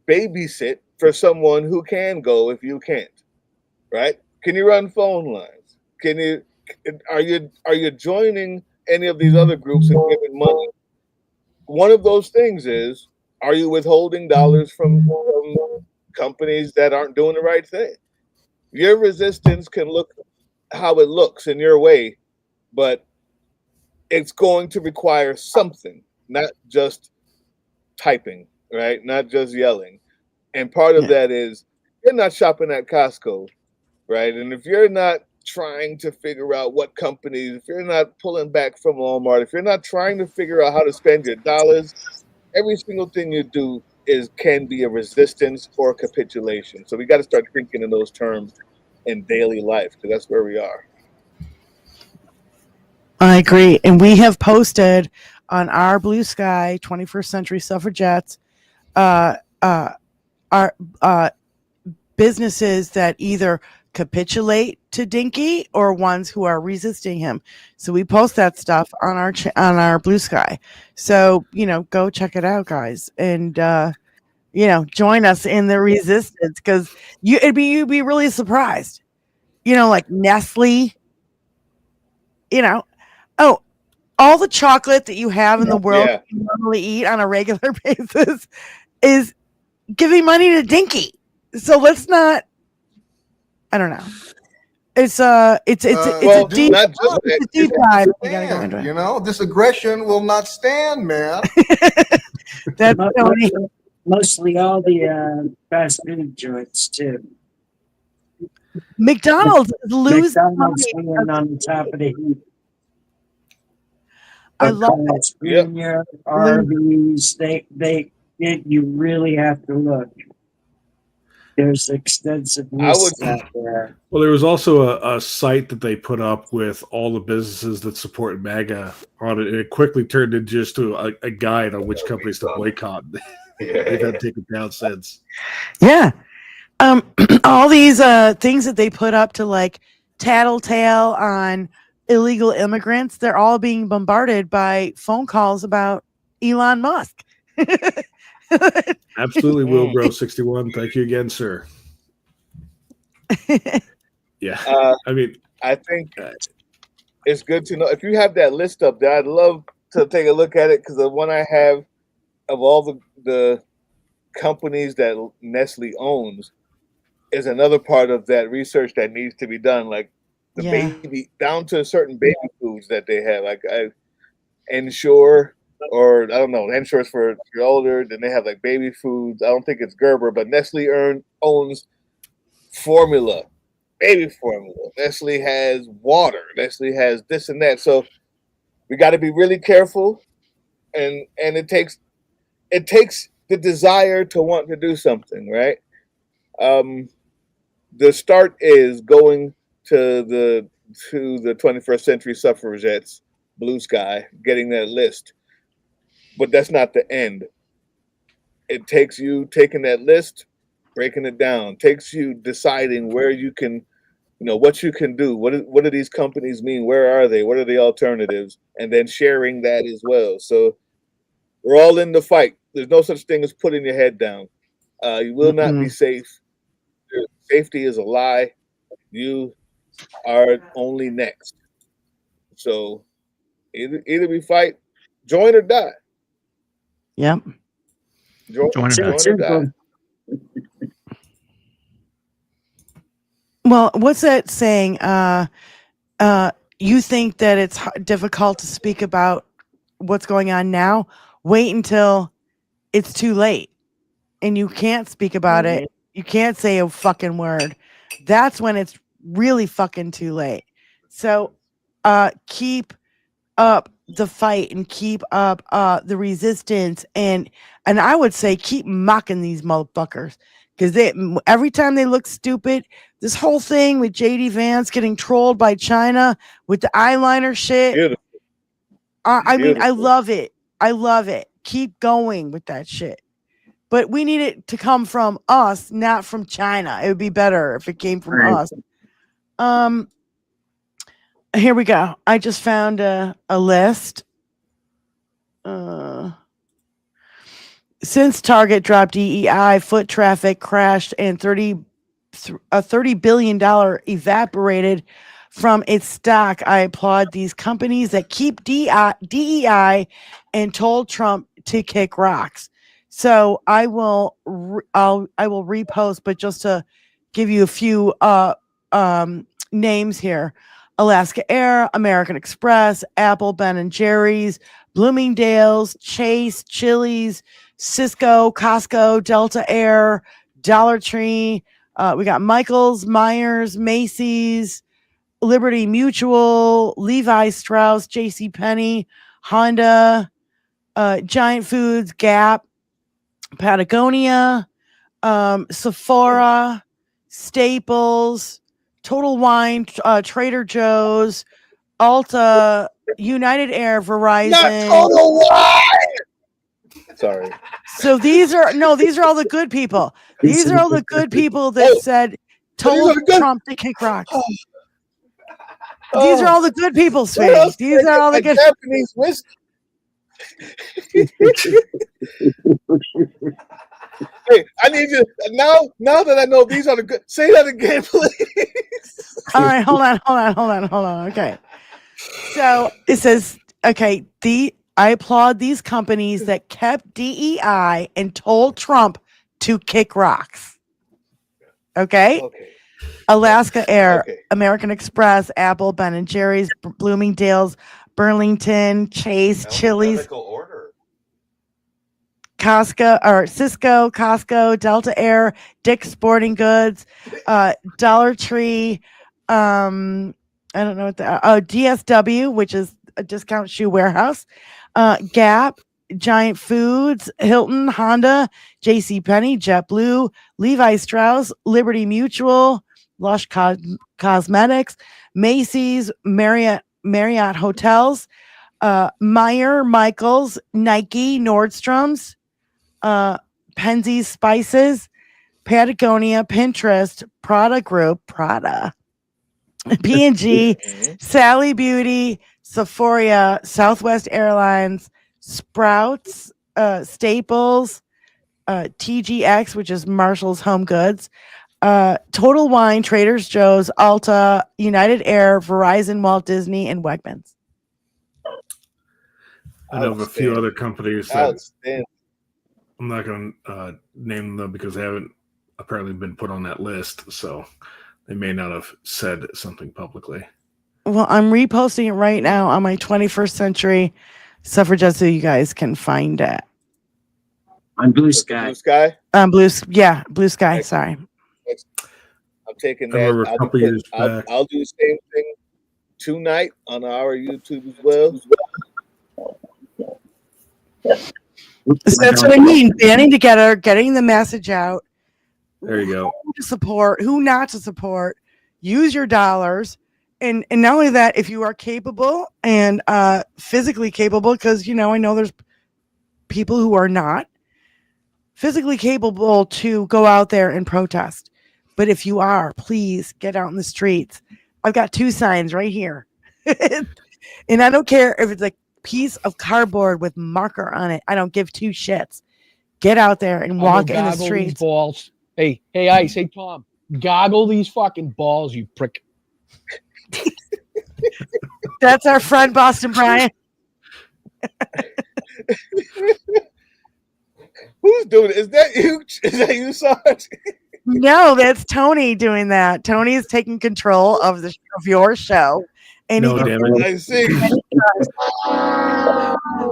babysit for someone who can go if you can't? Right? Can you run phone lines? Are you joining any of these other groups and giving money? One of those things is, are you withholding dollars from companies that aren't doing the right thing? Your resistance can look how it looks in your way, but it's going to require something, not just typing, right? Not just yelling. And part of that is you're not shopping at Costco, right? And if you're not trying to figure out what companies, if you're not pulling back from Walmart, if you're not trying to figure out how to spend your dollars, every single thing you do can be a resistance or a capitulation. So we got to start thinking in those terms in daily life, because that's where we are. I agree. And we have posted on our Blue Sky 21st Century Suffragettes our businesses that either capitulate to Dinky or ones who are resisting him. So we post that stuff on our Blue Sky. So, go check it out, guys. And join us in the resistance, because you'd be really surprised. Like Nestle, all the chocolate that you have in the world you normally eat on a regular basis is giving money to Dinky. So let's not. I don't know. It's a deep dive. This aggression will not stand, man. That's mostly all the fast food joints too. McDonald's losing money on the top of the heap. I love it. Junior, Arby's, you really have to look. There's extensive lists out there. Well, there was also a site that they put up with all the businesses that support MAGA on it, and it quickly turned into just a guide on which companies to boycott. They've had to take it down since. Yeah. All these things that they put up to like tattletale on illegal immigrants, they're all being bombarded by phone calls about Elon Musk. Absolutely, Wilbro61. Thank you again, sir. Yeah. I think it's good to know. If you have that list up there, I'd love to take a look at it, because the one I have of all the companies that Nestle owns is another part of that research that needs to be done. Like the baby, down to certain baby foods that they have. Like Ensure, or I don't know, Ensure is for older. Then they have like baby foods. I don't think it's Gerber, but Nestle owns formula, baby formula. Nestle has water. Nestle has this and that. So we got to be really careful, and it takes the desire to want to do something, right? The start is going to the 21st Century Suffragetts Blue Sky, getting that list, but that's not the end. It takes you taking that list, breaking it down, takes you deciding where you can, what you can do. What do these companies mean? Where are they? What are the alternatives? And then sharing that as well. So we're all in the fight. There's no such thing as putting your head down. You will not be safe. Your safety is a lie. You are only next. So either we fight, join or die. Yep. Join or die. Join or die. Well, what's that saying? You think that it's difficult to speak about what's going on now? Wait until it's too late and you can't speak about it. You can't say a fucking word. That's when it's really fucking too late. So keep up the fight and keep up the resistance, and I would say keep mocking these motherfuckers, because every time they look stupid. This whole thing with JD Vance getting trolled by China with the eyeliner shit. Beautiful. I mean, I love it. I love it. Keep going with that shit. But we need it to come from us, not from China. It would be better if it came from us. Here we go. I just found a list. Since Target dropped DEI, foot traffic crashed and $30 billion evaporated from its stock. I applaud these companies that keep DEI and told Trump to kick rocks. So I will repost, but just to give you a few names here: Alaska Air, American Express, Apple, Ben and Jerry's, Bloomingdale's, Chase, Chili's, Cisco, Costco, Delta Air, Dollar Tree. We got Michaels, Myers, Macy's, Liberty Mutual, Levi Strauss, JCPenney, Honda, Giant Foods, Gap, Patagonia, Sephora, Staples, Total Wine, Trader Joe's, Ulta, United Air, Verizon. Not Total Wine! Sorry. So these are all the good people. These are all the good people that said told Trump to kick rocks. These are all the good people, sweetie. These are all the good Japanese whiskey. Hey, I need you now that I know these are the good. Say that again, please. All right, hold on. Okay. So it says, okay, I applaud these companies that kept DEI and told Trump to kick rocks. Okay? Alaska Air, American Express, Apple, Ben and Jerry's, Bloomingdale's, Burlington, Chase, Chili's, Cisco, Costco, Delta Air, Dick's Sporting Goods, Dollar Tree, I don't know what DSW, which is a discount shoe warehouse, Gap, Giant Foods, Hilton, Honda, JCPenney, JetBlue, Levi Strauss, Liberty Mutual, Lush Cosmetics, Macy's, Marriott Hotels, Michaels, Nike, Nordstrom's, Penzies Spices, Patagonia, Pinterest, Prada Group, P&G, Sally Beauty, Sephora, Southwest Airlines, Sprouts, Staples, TGX, which is Marshall's Home Goods, Total Wine, Trader Joe's, Ulta, United Air, Verizon, Walt Disney, and Wegmans. I know of a few other companies that I'm not going to name them because they haven't apparently been put on that list, so they may not have said something publicly. Well, I'm reposting it right now on my 21st Century Suffragettes, so you guys can find it. On Blue Sky. Blue Sky? Blue Sky, sorry. I'm taking that. I'll do the same thing tonight on our YouTube as well. That's what I mean. Banding together, getting the message out. There you go. Who to support, who not to support. Use your dollars. And not only that, if you are capable and physically capable, because, I know there's people who are not physically capable to go out there and protest. But if you are, please get out in the streets. I've got 2 signs right here. And I don't care if it's a piece of cardboard with marker on it. I don't give 2 shits. get out there and I'll go walk in the goggle these streets. balls. Hey, Ice. Hey, Tom. Goggle these fucking balls, you prick. That's our friend Boston Brian. Who's doing it? Is that you? Is that you, Sarge? No, that's Tony doing that. Tony is taking control of your show, and No, damn it. I see.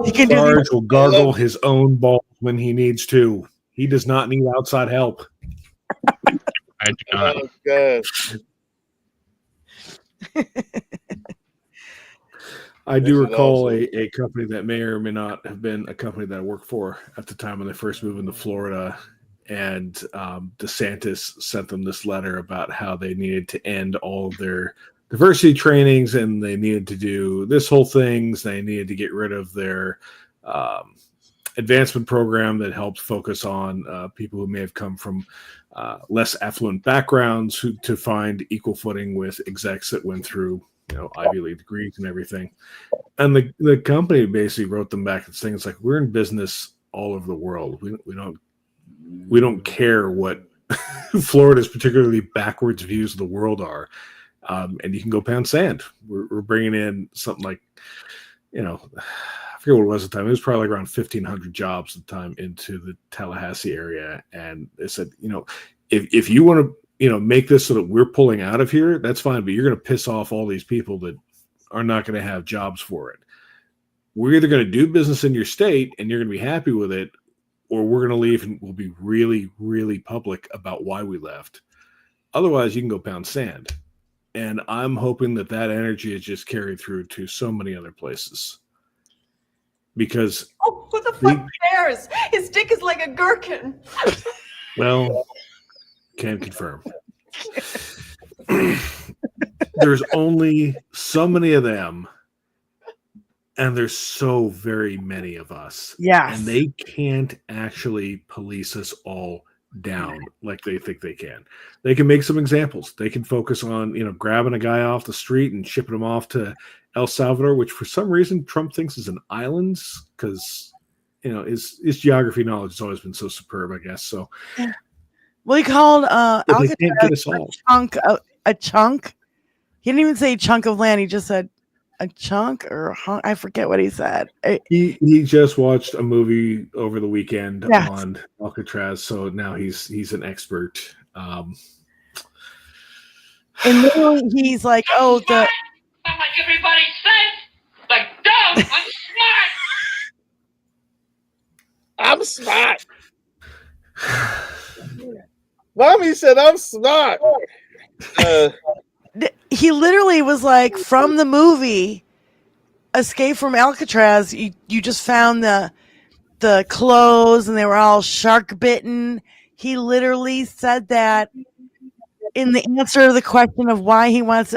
he can do Sarge will gargle love- his own balls when he needs to. He does not need outside help. I do not. Oh, God. I do This is recall awesome. a company that may or may not have been a company that I worked for at the time when they first moved into Florida. And DeSantis sent them this letter about how they needed to end all of their diversity trainings and they needed to do this whole things. They needed to get rid of their advancement program that helped focus on people who may have come from less affluent backgrounds to find equal footing with execs that went through Ivy League degrees and everything. And the company basically wrote them back and saying, it's like, we're in business all over the world. We don't care what Florida's particularly backwards views of the world are. And you can go pound sand. We're bringing in something like, I forget what it was at the time. It was probably like around 1,500 jobs at the time into the Tallahassee area. And they said, if you want to, make this so that we're pulling out of here, that's fine. But you're going to piss off all these people that are not going to have jobs for it. We're either going to do business in your state and you're going to be happy with it, or we're going to leave and we'll be really, really public about why we left. Otherwise, you can go pound sand. And I'm hoping that energy is just carried through to so many other places. Because who the fuck cares? His dick is like a gherkin. Well, can confirm. There's only so many of them, and there's so very many of us. Yes. And they can't actually police us all down like they think they can. They can make some examples. They can focus on, grabbing a guy off the street and shipping him off to El Salvador, which for some reason Trump thinks is an island because, his geography knowledge has always been so superb, I guess. So, well, he called they can't get us all. a chunk. He didn't even say chunk of land. He just said a chunk or I forget what he said. He just watched a movie over the weekend Yes. on Alcatraz, so now he's an expert. And literally he's like, oh, Not like everybody says. Like, dumb, I'm smart. I'm smart. Mommy said I'm smart. He literally was like, from the movie Escape from Alcatraz, you just found the clothes and they were all shark bitten. He literally said that in the answer to the question of why he wants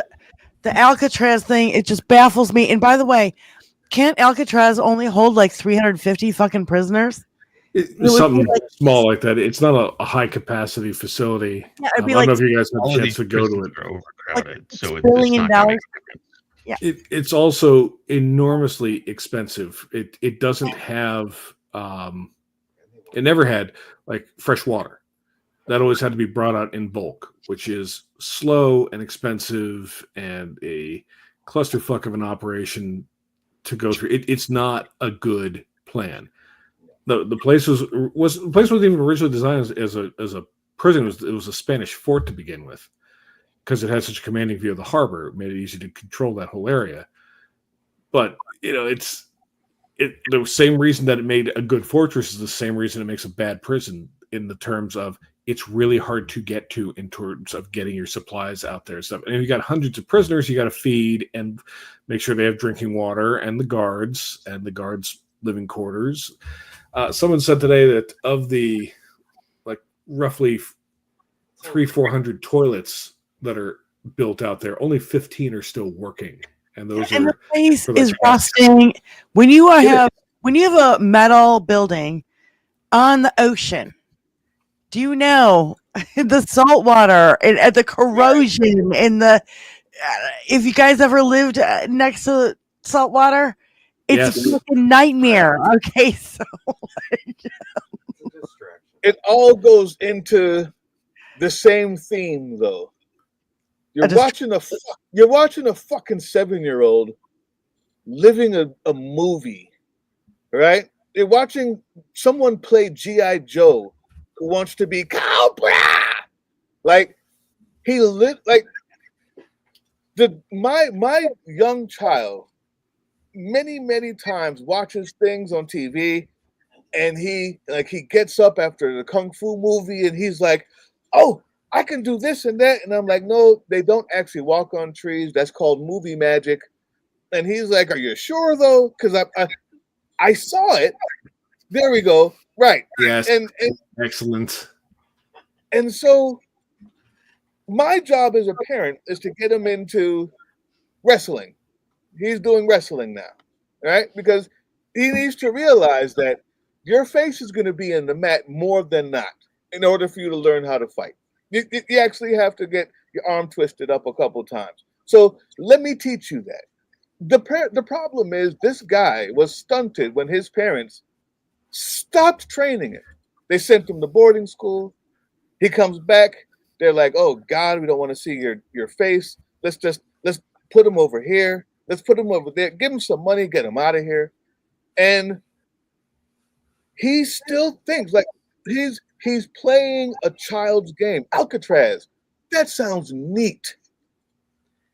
the Alcatraz thing. It just baffles me. And by the way, can't Alcatraz only hold like 350 fucking prisoners? Something small like that. It's not a high capacity facility. Yeah, it'd be I don't know like if you guys had All a of chance these to go to prisons it. are overcrowded, so $1 it's billion. not going to make a difference. It's also enormously expensive. It doesn't have it never had like fresh water. That always had to be brought out in bulk, which is slow and expensive and a clusterfuck of an operation to go through. It's not a good plan. The place wasn't even originally designed as a prison. It was a Spanish fort to begin with, because it had such a commanding view of the harbor. It made it easy to control that whole area. But it's the same reason that it made a good fortress is the same reason it makes a bad prison, in the terms of it's really hard to get to in terms of getting your supplies out there and stuff. And if you got hundreds of prisoners, you got to feed and make sure they have drinking water, and the guards living quarters. Someone said today that of the roughly 300-400 toilets that are built out there, only 15 are still working, and those And are the place for the is trash. rusting. When you have a metal building on the ocean, do you know the salt water and the corrosion and the if you guys ever lived next to salt water, it's Yes. a fucking nightmare. Okay, so it all goes into the same theme, though. You're watching a fucking 7-year-old living a movie, right? You're watching someone play G.I. Joe who wants to be Cobra. Like he lived like my young child many times watches things on TV and he gets up after the kung fu movie and he's like, "Oh, I can do this and that." And I'm like, "No, they don't actually walk on trees. That's called movie magic." And he's like, "Are you sure though? Because I saw it." There we go. Right. Yes. And excellent. And so my job as a parent is to get him into wrestling. He's doing wrestling now, right? Because he needs to realize that your face is going to be in the mat more than not in order for you to learn how to fight. You actually have to get your arm twisted up a couple times. So let me teach you that. The problem is this guy was stunted when his parents stopped training him. They sent him to boarding school. He comes back. They're like, "Oh God, we don't want to see your face. Let's put him over here. Let's put him over there. Give him some money. Get him out of here." And he still thinks like he's playing a child's game. Alcatraz. That sounds neat.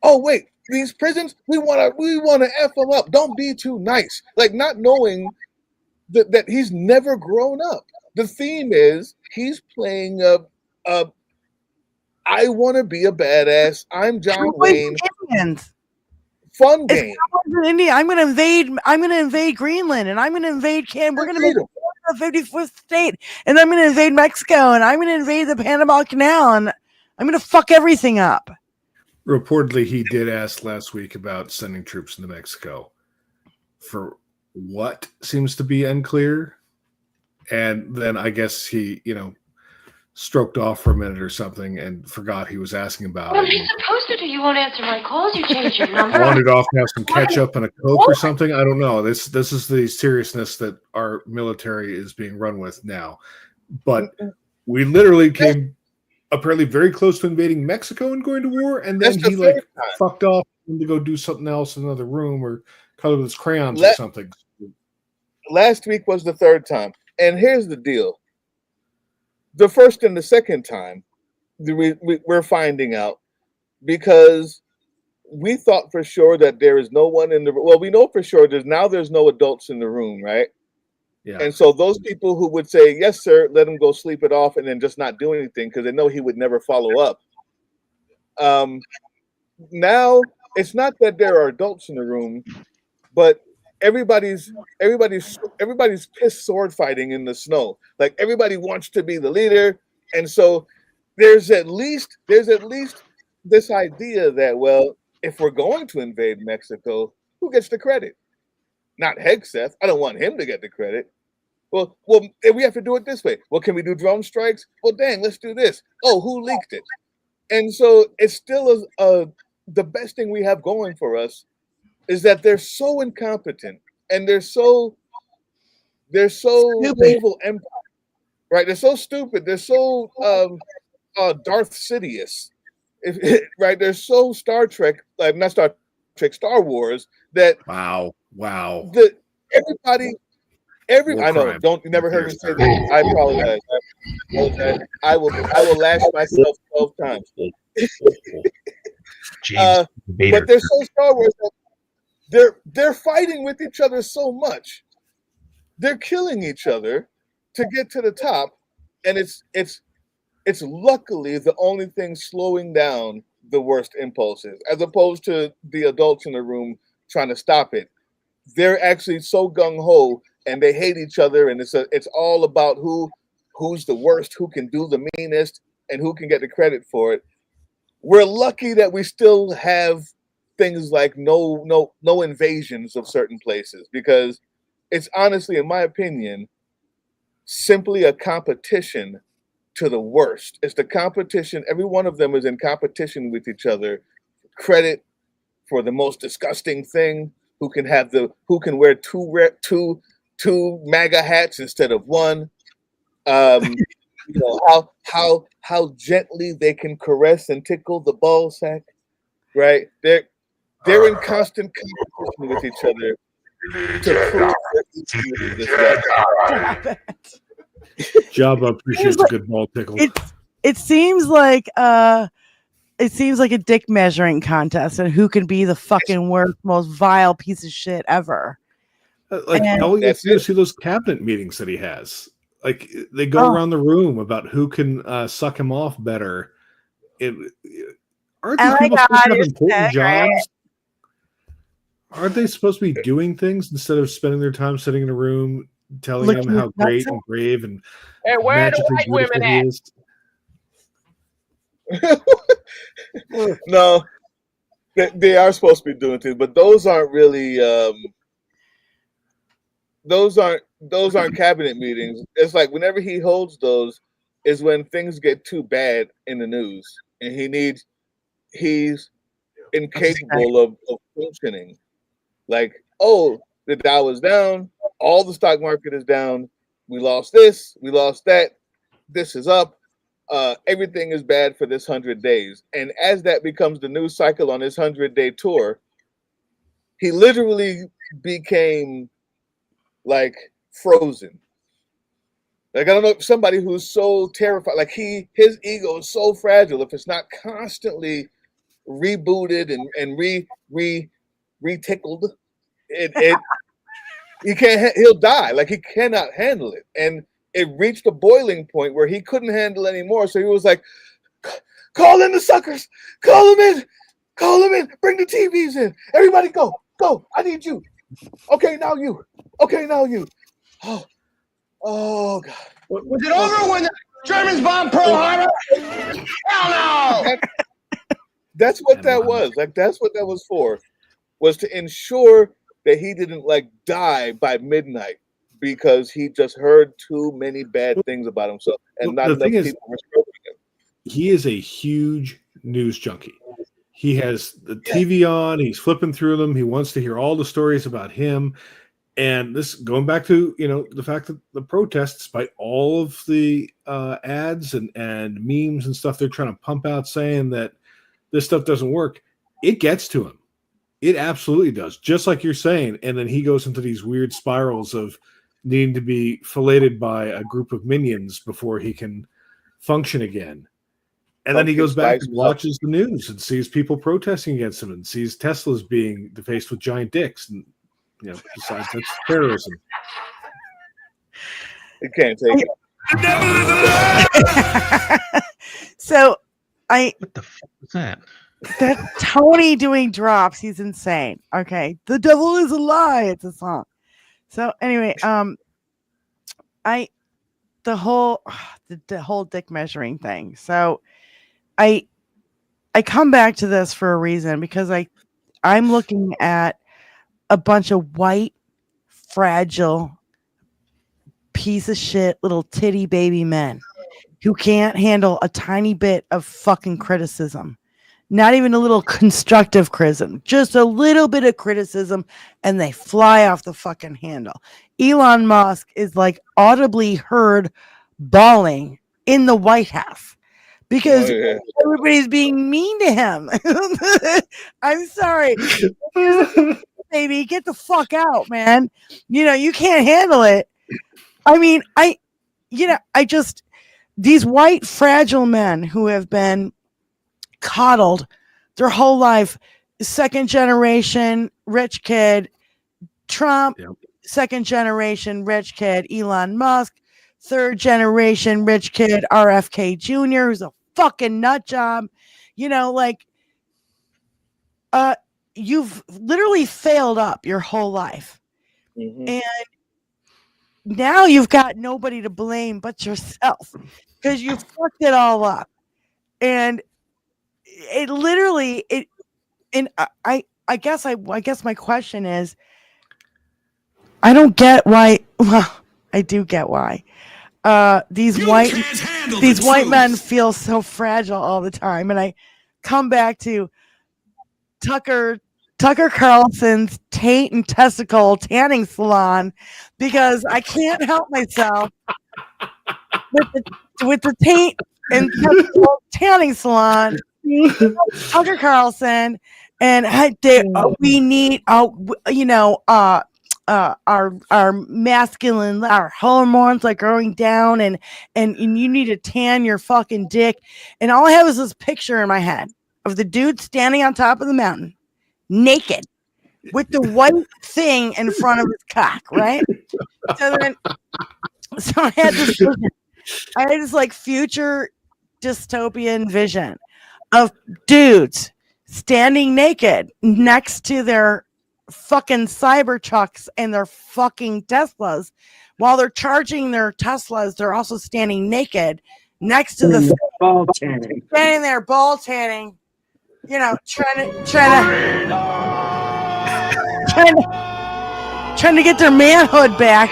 Oh wait, these prisons. We wanna f them up. Don't be too nice. Like not knowing that he's never grown up. The theme is he's playing a I want to be a badass. I'm John Wayne. Fun game. I'm gonna invade Greenland, and I'm gonna invade Canada. We're gonna make the 54th state, and I'm gonna invade Mexico, and I'm gonna invade the Panama Canal, and I'm gonna fuck everything up. Reportedly, he did ask last week about sending troops into Mexico for what seems to be unclear. And then I guess he, stroked off for a minute or something and forgot he was asking about What it. are you supposed to do? You won't answer my calls. You changed your number. Wandered off to have some ketchup and a Coke or something. I don't know. This is the seriousness that our military is being run with now. But we literally came apparently very close to invading Mexico and going to war, and then he fucked off to go do something else in another room or color with his crayons or something. Last week was the third time. And here's the deal. The first and the second time, we're finding out because we thought for sure that there is no one in the room. Well, we know for sure there's no adults in the room, right? Yeah. And so those people who would say, "Yes, sir," let him go sleep it off and then just not do anything because they know he would never follow up. Now it's not that there are adults in the room, but everybody's pissed sword fighting in the snow. Like everybody wants to be the leader, and so there's at least this idea that, well, if we're going to invade Mexico, who gets the credit? Not Hegseth. I don't want him to get the credit. Well, we have to do it this way. Well, can we do drone strikes? Well, dang, let's do this. Oh, who leaked it? And so it's still the best thing we have going for us is that they're so incompetent and they're so naval empire, right? They're so stupid. They're so Darth Sidious, right? They're so Star Trek, like not Star Trek, Star Wars. That wow. I know. You never heard me say that. I apologize. I will lash myself 12 times. But they're so Star Wars that they're fighting with each other so much. They're killing each other to get to the top, and it's luckily the only thing slowing down the worst impulses, as opposed to the adults in the room trying to stop it. They're actually so gung ho, and they hate each other, and it's all about who's the worst, who can do the meanest, and who can get the credit for it. We're lucky that we still have things like no invasions of certain places, because it's honestly, in my opinion, simply a competition to the worst. It's the competition. Every one of them is in competition with each other. Credit for the most disgusting thing. Who can wear two MAGA hats instead of one? You know how gently they can caress and tickle the ball sack, right? They're in constant competition with each other to prove that each other is this level. Jabba appreciates a good ball tickle. It seems like a dick measuring contest and who can be the fucking worst, most vile piece of shit ever. Like And- all you have to do is see those cabinet meetings that he has. Like they go around the room about who can suck him off better. Aren't these people supposed to have important jobs? Aren't they supposed to be doing things instead of spending their time sitting in a room telling him how great and brave and magically beautiful he is? No, they are supposed to be doing things, but those aren't really. Those aren't cabinet meetings. It's like whenever he holds those, is when things get too bad in the news, and he's incapable of functioning. Like, oh, the Dow is down, all the stock market is down. We lost this, we lost that. This is up. Everything is bad for this 100 days. And as that becomes the news cycle on his 100-day tour, he literally became like frozen. Like, I don't know, somebody who's so terrified, like his ego is so fragile. If it's not constantly rebooted and re-tickled, he'll die. Like, he cannot handle it. And it reached a boiling point where he couldn't handle anymore. So he was like, call in the suckers, call them in, bring the TVs in. Everybody go, I need you. Okay, now you. Oh God. Was it over when the Germans bombed Pearl Harbor? Hell no! That's what that was. Like, that's what that was for. Was to ensure that he didn't like die by midnight because he just heard too many bad things about himself and not enough people respecting him. He is a huge news junkie. He has the TV on. He's flipping through them. He wants to hear all the stories about him. And this going back to the fact that the protests, despite all of the ads and memes and stuff they're trying to pump out saying that this stuff doesn't work, it gets to him. It absolutely does, just like you're saying. And then he goes into these weird spirals of needing to be filleted by a group of minions before he can function again. And then he goes back and watches the news and sees people protesting against him and sees Teslas being defaced with giant dicks. And besides, that's terrorism. It can't take it. So what the fuck was that? That Tony doing drops, he's insane. Okay. The devil is a lie. It's a song. So anyway, the whole dick measuring thing. So I come back to this for a reason because I'm looking at a bunch of white, fragile, piece of shit little titty baby men who can't handle a tiny bit of fucking criticism. Not even a little constructive criticism, just a little bit of criticism, and they fly off the fucking handle. Elon Musk is like audibly heard bawling in the White House because everybody's being mean to him. I'm sorry. Baby, get the fuck out, man. You can't handle it. I mean, these white fragile men who have been coddled their whole life, second generation rich kid, Trump, second generation rich kid, Elon Musk, third generation rich kid, RFK Jr., who's a fucking nut job. You've literally failed up your whole life. Mm-hmm. And now you've got nobody to blame but yourself because you fucked it all up. And it literally I guess my question is, I don't get why. Well, I do get why these white men feel so fragile all the time. And I come back to Tucker Carlson's taint and testicle tanning salon because I can't help myself with the taint and tanning salon, Tucker Carlson, and we need our masculine, our hormones like going down, and you need to tan your fucking dick. And all I have is this picture in my head of the dude standing on top of the mountain, naked, with the white thing in front of his cock, right? So I had this vision. I had this like future dystopian vision of dudes standing naked next to their fucking Cybertrucks and their fucking Teslas. While they're charging their Teslas, they're also standing naked next to the ball tanning. standing there ball tanning, trying to get their manhood back.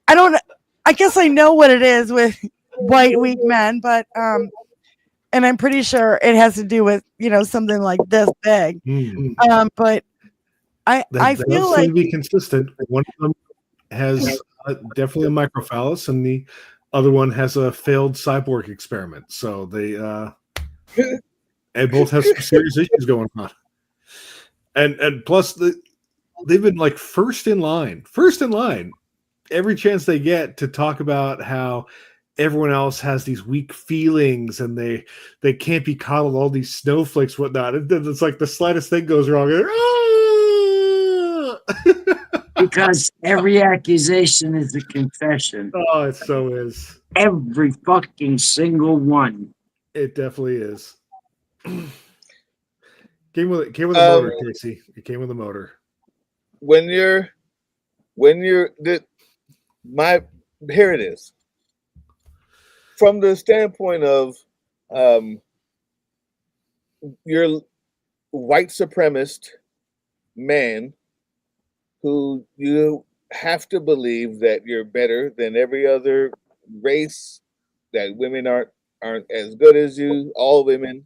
I don't, I guess I know what it is with white weak men, but and I'm pretty sure it has to do with something like this big. But I feel like to be consistent. One of them has definitely a microphallus, and the other one has a failed cyborg experiment. So they both have some serious issues going on, and plus they've been like first in line every chance they get to talk about how everyone else has these weak feelings and they can't be coddled, all these snowflakes, whatnot. It's like the slightest thing goes wrong. Because every accusation is a confession. Oh, it so is. Every fucking single one. It definitely is. Came with a motor, Casey. It came with a motor. Here it is. From the standpoint of your white supremacist man who you have to believe that you're better than every other race, that women aren't as good as you, all women,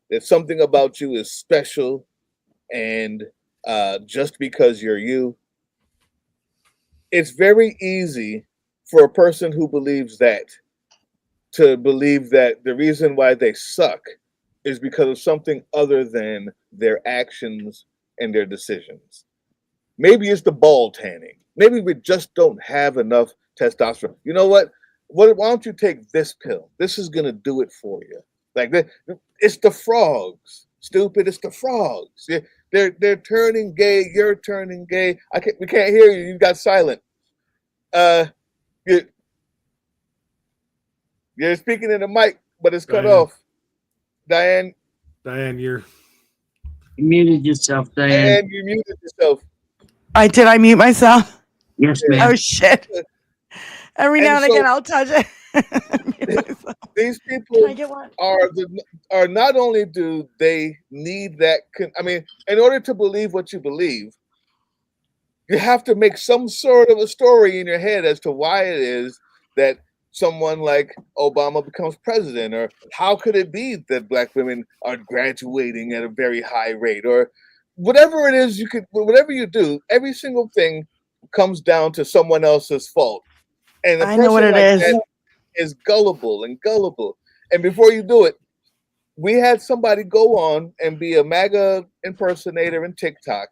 that something about you is special, and just because you're you. It's very easy for a person who believes that to believe that the reason why they suck is because of something other than their actions and their decisions. Maybe it's the ball tanning. Maybe we just don't have enough testosterone. You know what? Why don't you take this pill? This is gonna do it for you. Like it's the frogs, stupid. It's the frogs. They're turning gay. You're turning gay. We can't hear you. You got silent. You're speaking in the mic, but it's cut off. Diane, you're You muted yourself, Diane. Diane, you muted yourself. I mute myself? Yes, ma'am. Oh shit! Every now and again, I'll touch it. These people Can I get one? are not only do they need that. In order to believe what you believe, you have to make some sort of a story in your head as to why it is that someone like Obama becomes president, or how could it be that black women are graduating at a very high rate, or whatever it is. Whatever you do, every single thing comes down to someone else's fault. And I know what it is. That is gullible. And before you do it, we had somebody go on and be a MAGA impersonator in TikTok.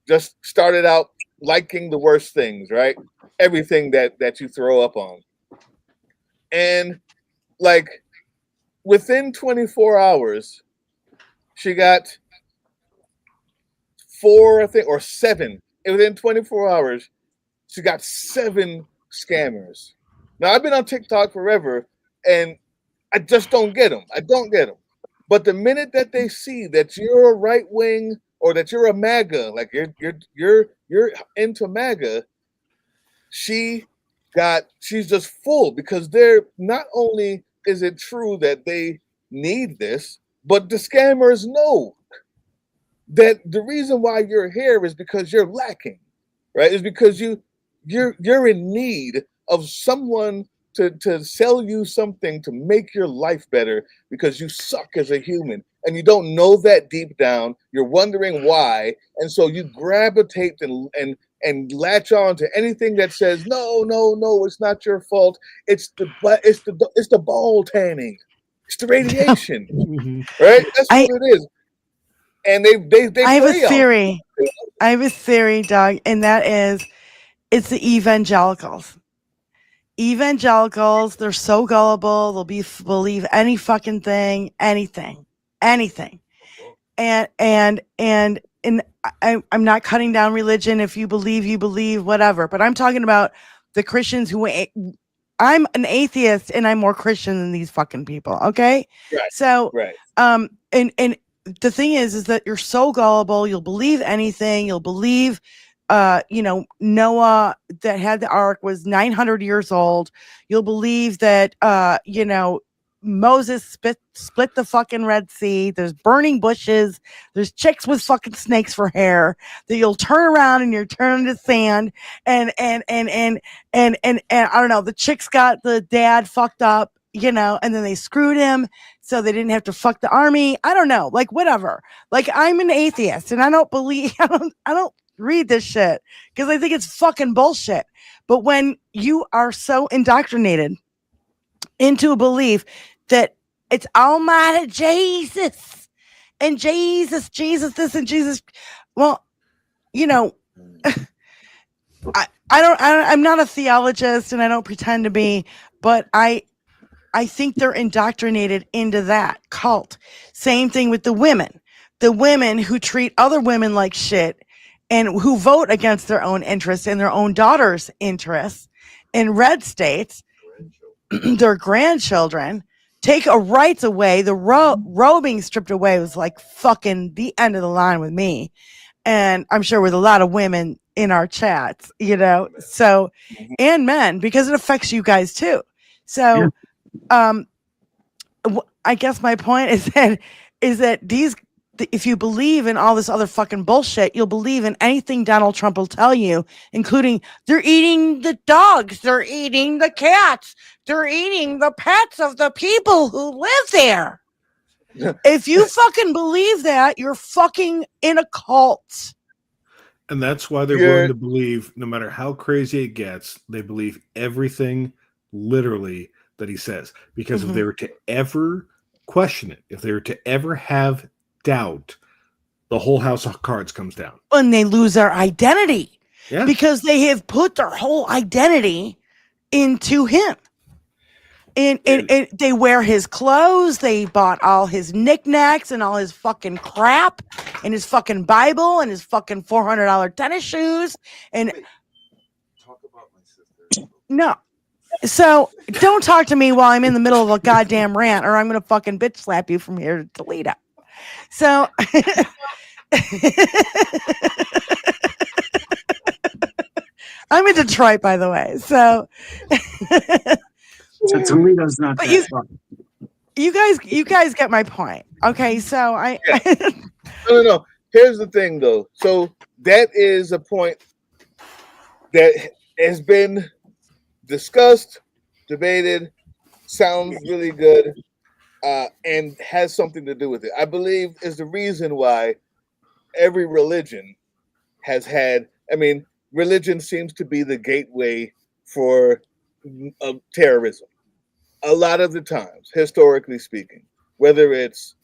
Just started out liking the worst things, right? Everything that you throw up on. And like within 24 hours, she got 4, I think, or 7. And within 24 hours, she got 7 scammers. Now, I've been on TikTok forever, and I just don't get them. But the minute that they see that you're a right wing or that you're a MAGA, like you're into MAGA, she's just full, because they're not only is it true that they need this, but the scammers know that the reason why you're here is because you're lacking, right? It's because you're in need of someone to sell you something to make your life better, because you suck as a human and you don't know that deep down. You're wondering why, and so you gravitate and and latch on to anything that says no, no, no, it's not your fault. It's the ball tanning. It's the radiation, right? That's I what it is. And they I have a prey on it. theory. I have a theory, Doug, and that is it's the evangelicals. Evangelicals, they're so gullible, believe any fucking thing, anything. And I'm not cutting down religion. If you believe, whatever. But I'm talking about the Christians I'm an atheist and I'm more Christian than these fucking people. Okay. Right. So, Right. and the thing is that you're so gullible. You'll believe anything. You'll believe, Noah that had the ark was 900 years old. You'll believe that, Moses split the fucking Red Sea. There's burning bushes. There's chicks with fucking snakes for hair that you'll turn around and you're turned to sand. And I don't know, the chicks got the dad fucked up, and then they screwed him so they didn't have to fuck the army. I don't know, like whatever. Like I'm an atheist and I don't read this shit because I think it's fucking bullshit. But when you are so indoctrinated into a belief that it's Almighty Jesus and Jesus this and Jesus, well, I'm not a theologist and I don't pretend to be, but I think they're indoctrinated into that cult. Same thing with the women who treat other women like shit and who vote against their own interests and their own daughters' interests in red states. Their grandchildren take a rights away. The robe being stripped away was like fucking the end of the line with me. And I'm sure with a lot of women in our chats, so, and men, because it affects you guys too. So, I guess my point is that if you believe in all this other fucking bullshit, you'll believe in anything Donald Trump will tell you, including they're eating the dogs, they're eating the cats, they're eating the pets of the people who live there. If you fucking believe that, you're fucking in a cult. And that's why they're willing to believe, no matter how crazy it gets, they believe everything literally that he says. Because if they were to ever question it, if they were to ever have doubt, the whole house of cards comes down. And they lose their identity. Yeah. Because they have put their whole identity into him. And they wear his clothes. They bought all his knickknacks and all his fucking crap and his fucking Bible and his fucking $400 tennis shoes. And talk about my sister. No. So don't talk to me while I'm in the middle of a goddamn rant or I'm going to fucking bitch slap you from here to Toledo. So I'm in Detroit, by the way. So Toledo's not but that far. You guys get my point. Okay, so No. Here's the thing, though. So that is a point that has been discussed, debated, sounds really good, and has something to do with it. I believe is the reason why every religion has had. I mean, religion seems to be the gateway for terrorism. A lot of the times, historically speaking, whether it's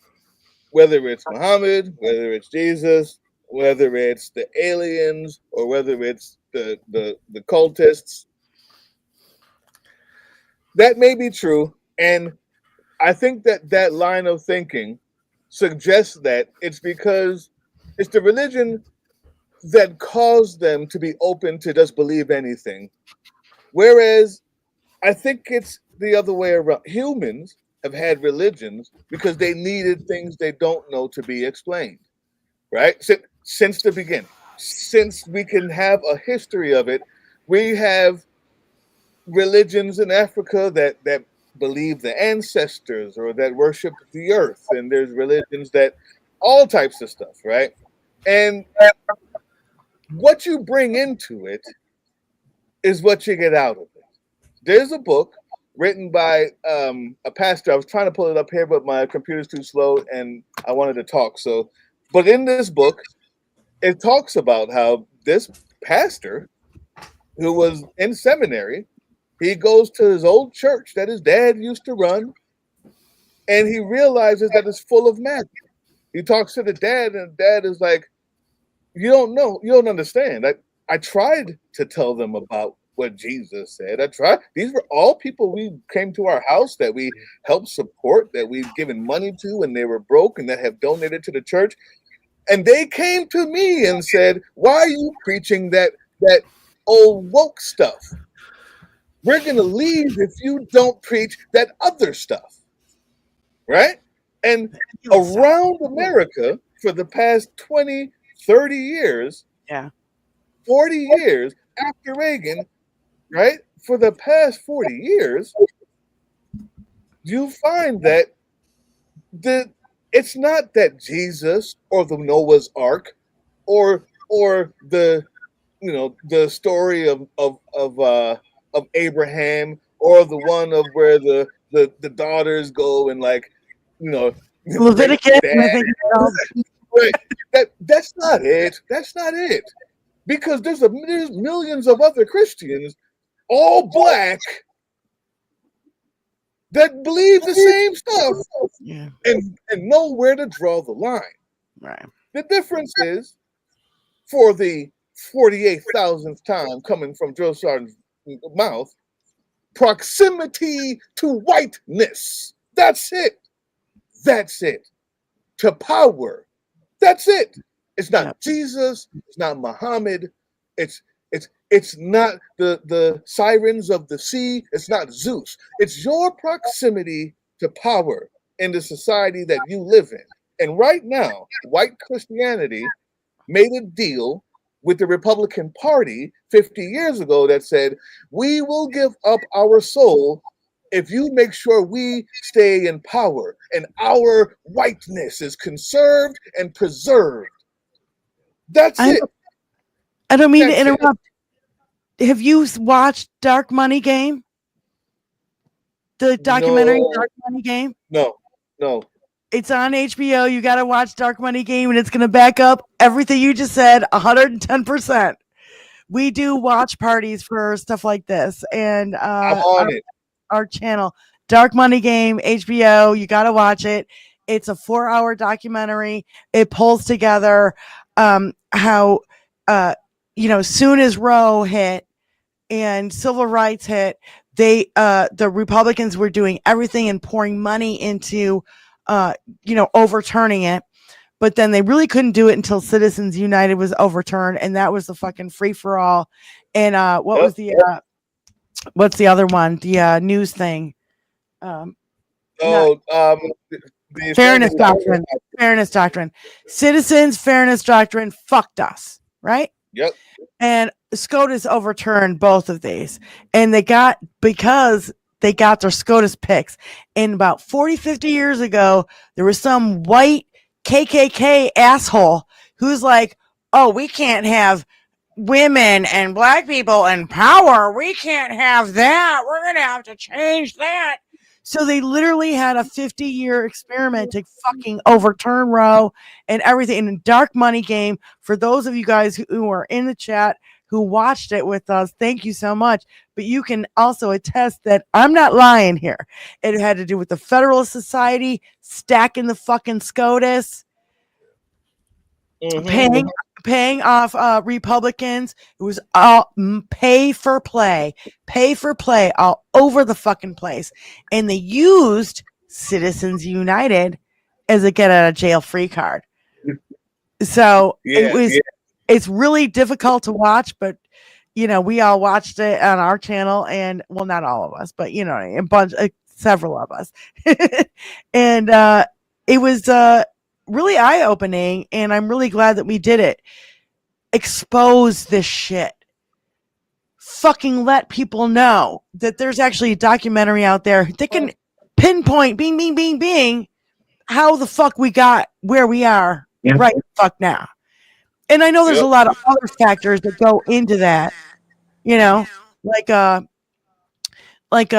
Muhammad, whether it's Jesus, whether it's the aliens, or whether it's the cultists, that may be true. And I think that line of thinking suggests that it's because it's the religion that caused them to be open to just believe anything. Whereas I think it's the other way around. Humans have had religions because they needed things they don't know to be explained, right? Since the beginning, since we can have a history of it, we have religions in Africa that believe the ancestors or that worship the earth, and there's religions that all types of stuff, right? And what you bring into it is what you get out of it. There's a book written by a pastor. I was trying to pull it up here, but my computer's too slow and I wanted to talk. But in this book, it talks about how this pastor who was in seminary. He goes to his old church that his dad used to run, and he realizes that it's full of magic. He talks to the dad, and the dad is like, "You don't know, you don't understand. I tried to tell them about what Jesus said. I tried. These were all people we came to our house that we helped support, that we've given money to when they were broke, and that have donated to the church. And they came to me and said, 'Why are you preaching that old woke stuff? We're going to leave if you don't preach that other stuff.'" Right? And around America for the past 20, 30 years, Yeah. 40 years after Reagan, right? For the past 40 years, you find that it's not that Jesus or the Noah's Ark or the the story of Abraham, or the one of where the daughters go and like rape Leviticus, dad. I think it's called. Right. That's not it. That's not it. Because there's millions of other Christians, all black, that believe the same stuff, Yeah. and know where to draw the line. Right. The difference is, for the 48,000th time coming from Joe Sargent's mouth, proximity to whiteness. That's it. That's it. To power. That's it. It's not Jesus. It's not Muhammad. It's not the sirens of the sea. It's not Zeus. It's your proximity to power in the society that you live in. And right now, white Christianity made a deal with the Republican Party 50 years ago that said, "We will give up our soul if you make sure we stay in power and our whiteness is conserved and preserved." That's it. I don't mean to interrupt. Have you watched Dark Money Game? The documentary Dark Money Game? No. It's on HBO. You got to watch Dark Money Game, and it's going to back up everything you just said 110%. We do watch parties for stuff like this, and I'm on it. Our channel, Dark Money Game, HBO. You got to watch it. It's a 4-hour documentary. It pulls together how soon as Roe hit and civil rights hit, the Republicans were doing everything and pouring money into overturning it. But then they really couldn't do it until Citizens United was overturned, and that was the fucking free for all. And what's the other one? The news thing. The Fairness Doctrine. Fairness Doctrine. Citizens Fairness Doctrine fucked us, right? Yep. And SCOTUS overturned both of these, and because they got their SCOTUS picks. And about 40, 50 years ago, there was some white KKK asshole who's like, "Oh, we can't have women and black people in power. We can't have that. We're going to have to change that." So they literally had a 50-year experiment to fucking overturn Roe and everything. In a Dark Money Game, for those of you guys who are in the chat who watched it with us, thank you so much. But you can also attest that I'm not lying here. It had to do with the Federalist Society stacking the fucking SCOTUS, paying off Republicans. It was all pay for play all over the fucking place. And they used Citizens United as a get out of jail free card. So it's really difficult to watch, but we all watched it on our channel, and well, not all of us, but several of us. And it was really eye-opening, and I'm really glad that we did it. Expose this shit. Fucking let people know that there's actually a documentary out there that can pinpoint bing how the fuck we got where we are right the fuck now. And I know there's a lot of other factors that go into that, like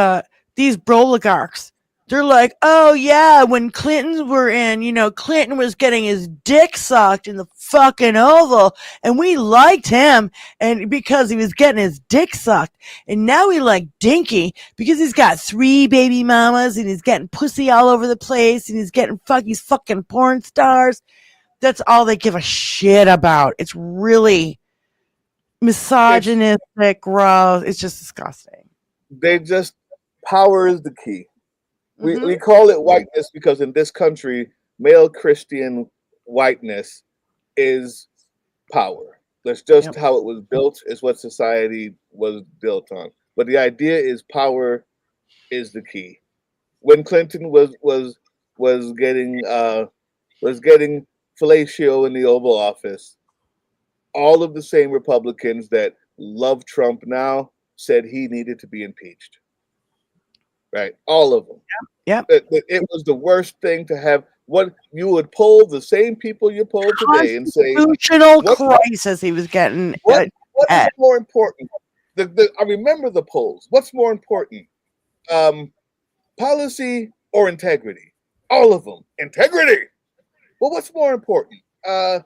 these oligarchs They're like, oh yeah, when Clintons were in, Clinton was getting his dick sucked in the fucking Oval, and we liked him, and because he was getting his dick sucked, and now we like Dinky because he's got 3 baby mamas, and he's getting pussy all over the place, and he's fucking porn stars. That's all they give a shit about. It's really misogynistic, gross. It's just disgusting. They just power is the key. Mhm. We call it whiteness because in this country, male Christian whiteness is power. That's just Yep. how it was built. Is what society was built on. But the idea is power is the key. When Clinton was getting fellatio in the Oval Office, all of the same Republicans that love Trump now said he needed to be impeached. Right, all of them. Yep. It was the worst thing to have. What you would poll the same people you poll today and say, Constitutional what crisis he was getting what is at. more important? I remember the polls. What's more important, policy or integrity? All of them, integrity. Well, what's more important? The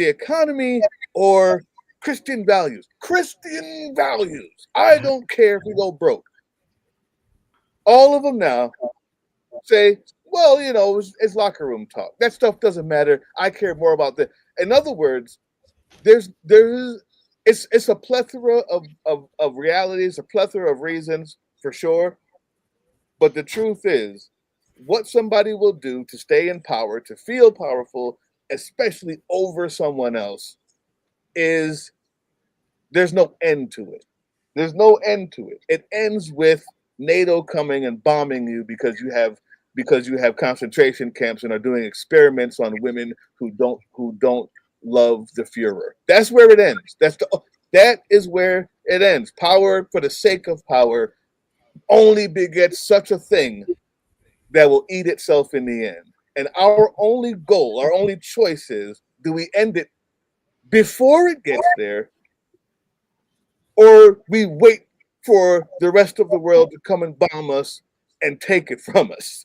economy or Christian values? Christian values. I don't care if we go broke. All of them now say, well, it's locker room talk. That stuff doesn't matter. I care more about that. In other words, it's a plethora of realities, a plethora of reasons for sure. But the truth is, what somebody will do to stay in power, to feel powerful, especially over someone else, is there's no end to it. There's no end to it. It ends with NATO coming and bombing you because you have concentration camps and are doing experiments on women who don't love the Führer. That's where it ends. That is where it ends. Power for the sake of power only begets such a thing that will eat itself in the end. And our only goal, our only choice is, do we end it before it gets there, or we wait for the rest of the world to come and bomb us and take it from us?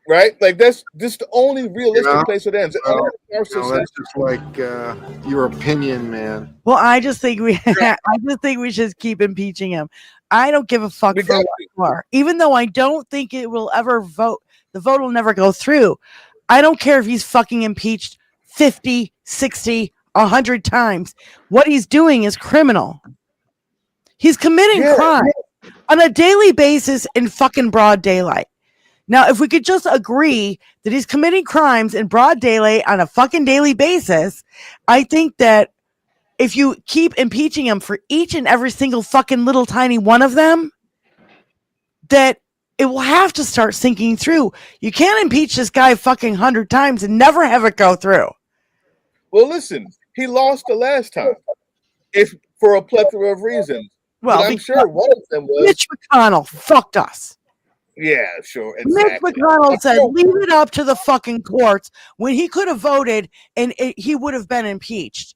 Right? Like that's just the only realistic place it ends. That's just like your opinion, man. Well, I just think we should keep impeaching him. I don't give a fuck for what you are. Even though I don't think it will ever vote, the vote will never go through. I don't care if he's fucking impeached 50, 60, 100 times. What he's doing is criminal. He's committing crime on a daily basis in fucking broad daylight. Now, if we could just agree that he's committing crimes in broad daylight on a fucking daily basis, I think that if you keep impeaching him for each and every single fucking little tiny one of them, that it will have to start sinking through. You can't impeach this guy fucking 100 times and never have it go through. Well, listen, he lost the last time, if for a plethora of reasons. Well, but I'm sure one of them was Mitch McConnell fucked us. Yeah, sure, exactly. Mitch McConnell said, leave it up to the fucking courts when he could have voted and he would have been impeached.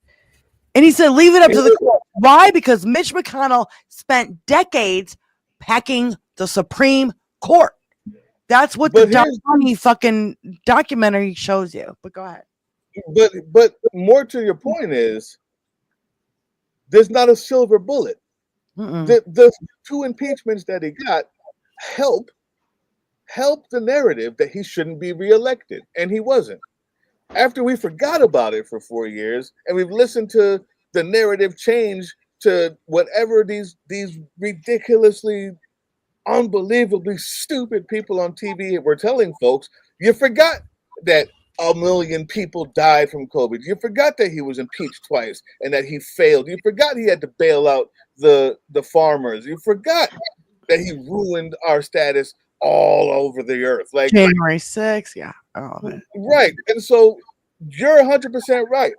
And he said, leave it up to the court. Why? Because Mitch McConnell spent decades packing the Supreme Court. That's what the dummy fucking documentary shows you. But go ahead. But more to your point is, there's not a silver bullet. The 2 impeachments that he got help the narrative that he shouldn't be reelected, and he wasn't. After we forgot about it for 4 years, and we've listened to the narrative change to whatever these ridiculously, unbelievably stupid people on TV were telling folks, you forgot that 1 million people died from COVID. You forgot that he was impeached twice and that he failed. You forgot he had to bail out the farmers. You forgot that he ruined our status all over the earth. Like January 6th, yeah. Oh, man. Right. And so you're 100% right.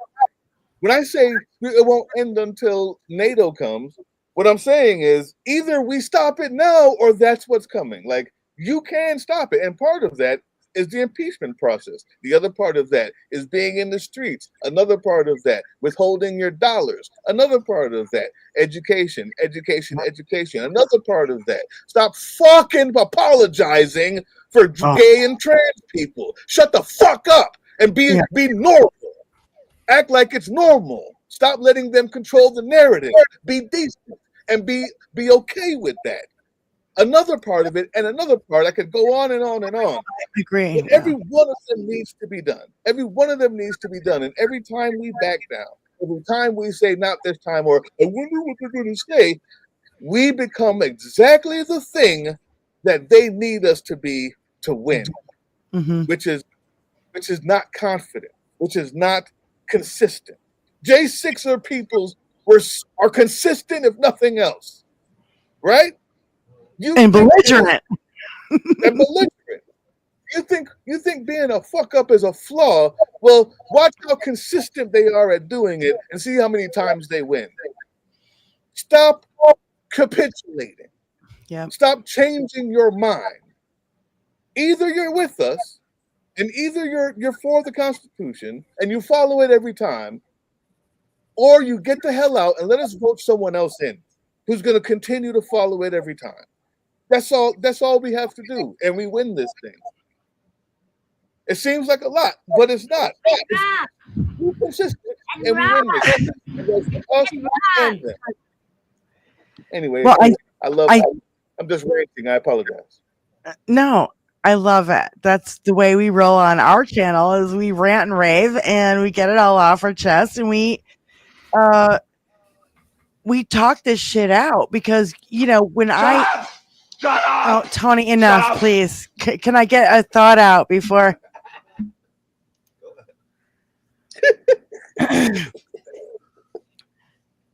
When I say it won't end until NATO comes, what I'm saying is either we stop it now or that's what's coming. Like, you can stop it. And part of that is the impeachment process. The other part of that is being in the streets. Another part of that, withholding your dollars. Another part of that, education. Another part of that. Stop fucking apologizing for gay and trans people. Shut the fuck up and be normal. Act like it's normal. Stop letting them control the narrative. Be decent and be okay with that. Another part of it, and another part, I could go on and on and on. I agree. But every one of them needs to be done. Every one of them needs to be done. And every time we back down, every time we say not this time, or I wonder what they're going to say, we become exactly the thing that they need us to be to win, which is not confident, which is not consistent. J6er peoples are consistent, if nothing else, right? And belligerent. And belligerent. You think being a fuck up is a flaw? Well, watch how consistent they are at doing it, and see how many times they win. Stop capitulating. Yeah. Stop changing your mind. Either you're with us, and either you're for the Constitution and you follow it every time, or you get the hell out and let us vote someone else in who's going to continue to follow it every time. That's all we have to do, and we win this thing. It seems like a lot, but it's not. We're consistent, and we win this. Us and them. Anyway, well, I'm just ranting. I apologize. No, I love it. That's the way we roll on our channel, is we rant and rave and we get it all off our chest, and we talk this shit out, because when Shut up! Oh, Tony, enough, please. Can I get a thought out before?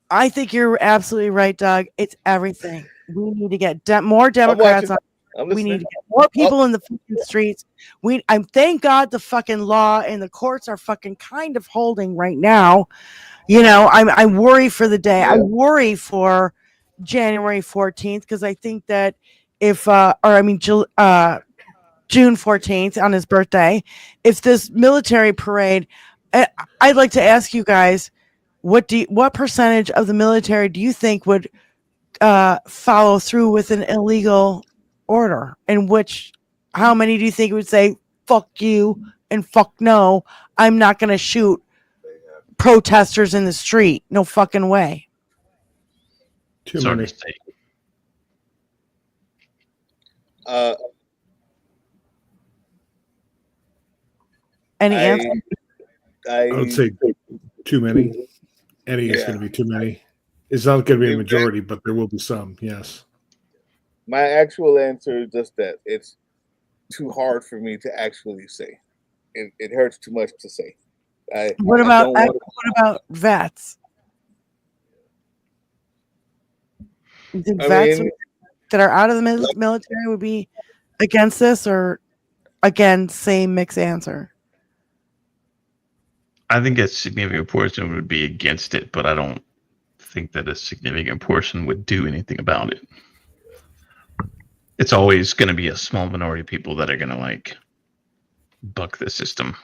I think you're absolutely right, Doug. It's everything. We need to get more Democrats on. We need to get more people in the fucking streets. I'm thank God the fucking law and the courts are fucking kind of holding right now. I worry for the day. I worry for January 14th, because I think that June 14th on his birthday, if this military parade, I'd like to ask you guys, what percentage of the military do you think would follow through with an illegal order? And how many do you think would say, fuck you and fuck no, I'm not going to shoot protesters in the street? No fucking way. Too Sorry many. to say. Any answer? I would say too many. Any is going to be too many. It's not going to be a majority, but there will be some. Yes. My actual answer is just that it's too hard for me to actually say. It hurts too much to say. What about vets? You think vets that are out of the military would be against this, or again, same mixed answer? I think a significant portion would be against it, but I don't think that a significant portion would do anything about it. It's always going to be a small minority of people that are going to buck the system.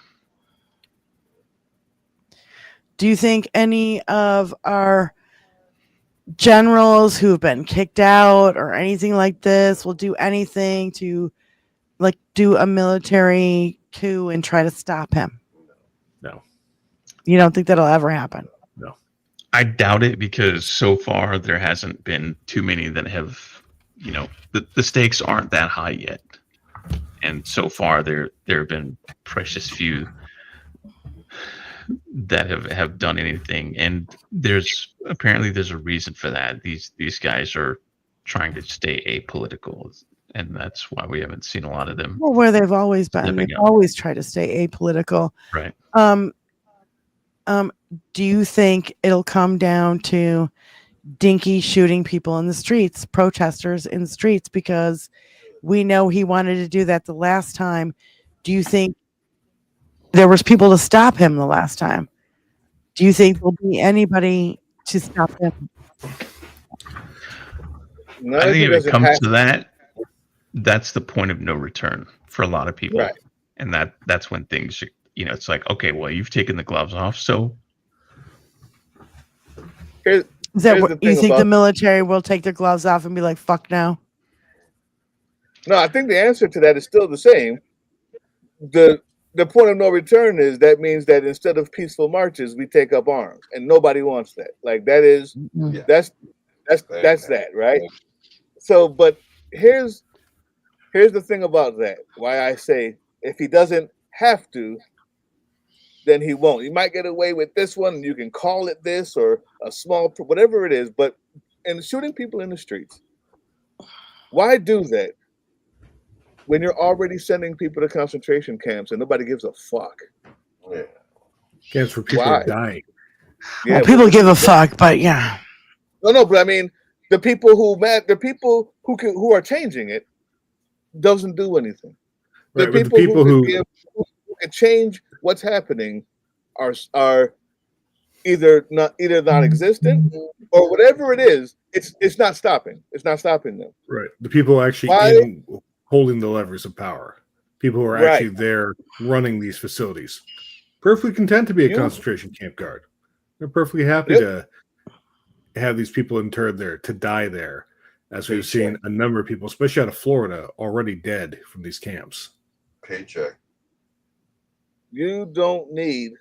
Do you think any of our generals who've been kicked out or anything like this will do anything to do a military coup and try to stop him? No. You don't think that'll ever happen? No. I doubt it, because so far there hasn't been too many that have, the stakes aren't that high yet. And so far there have been precious few that have done anything. And there's a reason for that. These guys are trying to stay apolitical, and that's why we haven't seen a lot of them. Well, where they've always been. They've always tried to stay apolitical. Right. Do you think it'll come down to Dinky shooting people in the streets, protesters in the streets, because we know he wanted to do that the last time? Do you think there was people to stop him the last time? Do you think there'll be anybody to stop him? No, I think if it comes to that, that's the point of no return for a lot of people. Right. And that's when things, it's like, okay, well, you've taken the gloves off, so. Is that what you think the military will take their gloves off and be like, fuck now? No, I think the answer to that is still the same. The point of no return is that means that instead of peaceful marches, we take up arms, and nobody wants that. Like that is that's that, right? So, but here's the thing about that. Why I say if he doesn't have to, then he won't. He might get away with this one, and you can call it this or a small, whatever it is. But in shooting people in the streets, why do that when you're already sending people to concentration camps and nobody gives a fuck? Yeah. Camps where people Why? are dying. Yeah, well, people give a fuck, but yeah. No, but I mean, the people who are changing it doesn't do anything. The Right, but the people, people who who can change what's happening are either non-existent or whatever it is. It's not stopping. It's not stopping them. right, the people actually Why? holding the levers of power, people who are Right. actually there running these facilities, perfectly content to be a You- concentration camp guard. They're perfectly happy Yep. to have these people interred there, to die there, as we've seen a number of people, especially out of Florida, already dead from these camps. Paycheck. You don't need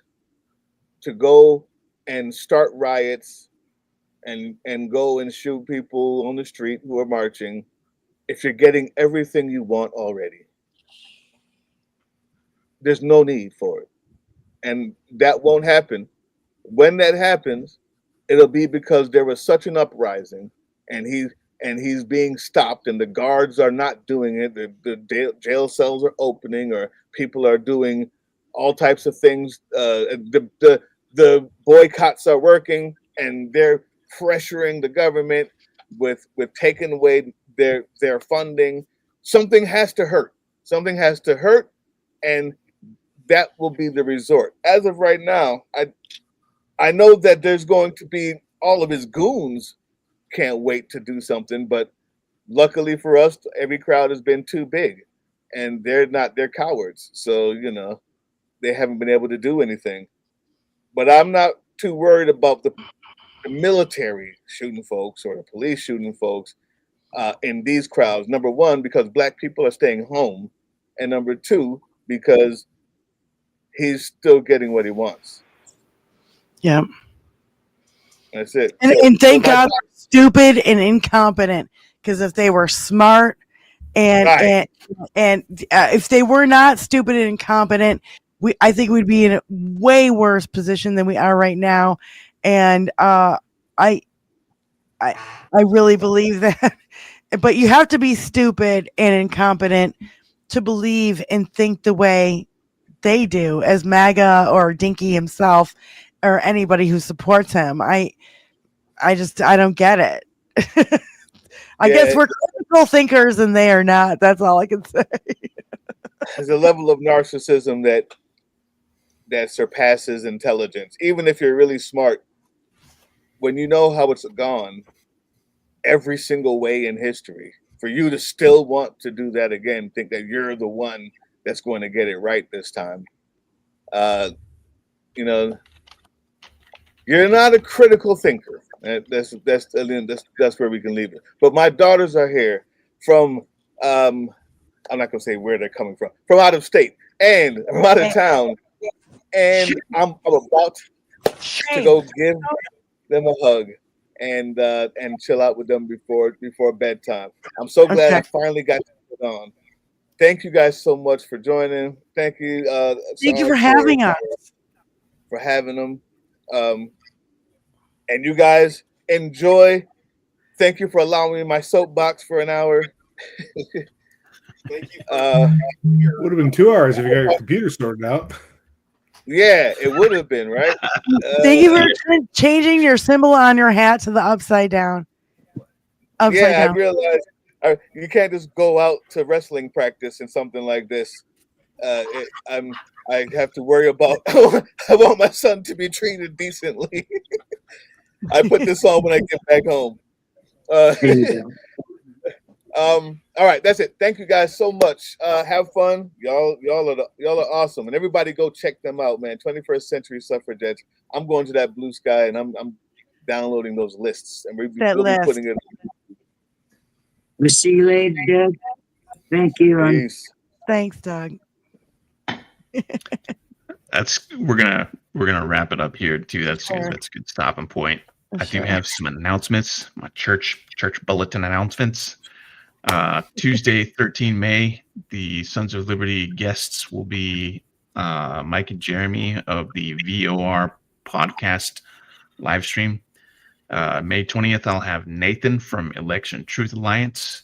to go and start riots and go and shoot people on the street who are marching if you're getting everything you want already. There's no need for it. And that won't happen. When that happens, it'll be because there was such an uprising and he's being stopped and the guards are not doing it. The jail cells are opening or people are doing all types of things. The boycotts are working and they're pressuring the government with taking away their funding. Something has to hurt. Something has to hurt, and that will be the resort. As of right now, I know that there's going to be all of his goons can't wait to do something, but luckily for us, every crowd has been too big, and they're cowards. So they haven't been able to do anything. But I'm not too worried about the military shooting folks or the police shooting folks in these crowds. Number one, because black people are staying home, and number two, because he's still getting what he wants. Yeah. That's it. And thank God they're stupid and incompetent. Because if they were smart and if they were not stupid and incompetent, I think we'd be in a way worse position than we are right now. And I really believe that. But you have to be stupid and incompetent to believe and think the way they do, as MAGA or Dinky himself or anybody who supports him. I don't get it. I guess we're critical thinkers and they are not. That's all I can say. There's a level of narcissism that surpasses intelligence. Even if you're really smart, when you know how it's gone every single way in history, for you to still want to do that again, think that you're the one that's going to get it right this time. You're not a critical thinker. That's where we can leave it. But my daughters are here from I'm not gonna say where they're coming from out of state and from out of town, and I'm about to go give them a hug and chill out with them before bedtime. I'm so glad I finally got to put on. Thank you guys so much for joining. Thank you. Thank you for having us. For having them. And you guys enjoy. Thank you for allowing me my soapbox for an hour. Thank you. Would have been 2 hours if you got your computer sorted out. Yeah, it would have been, right? Thank you for changing your symbol on your hat to the upside down. I realized you can't just go out to wrestling practice and something like this. I have to worry about. I want my son to be treated decently. I put this on when I get back home. All right, that's it. Thank you guys so much. Have fun, y'all are awesome, and everybody go check them out, man. 21st Century Suffragetts. I'm going to that Blue Sky, and I'm downloading those lists, and we'll be putting it. Was she laid dead? Thank you. Peace. Thanks, Doug. We're gonna wrap it up here too. That's a good stopping point. I do have some announcements. My church bulletin announcements. Tuesday, 13 May, the Sons of Liberty guests will be Mike and Jeremy of the VOR podcast live stream. May 20th, I'll have Nathan from Election Truth Alliance.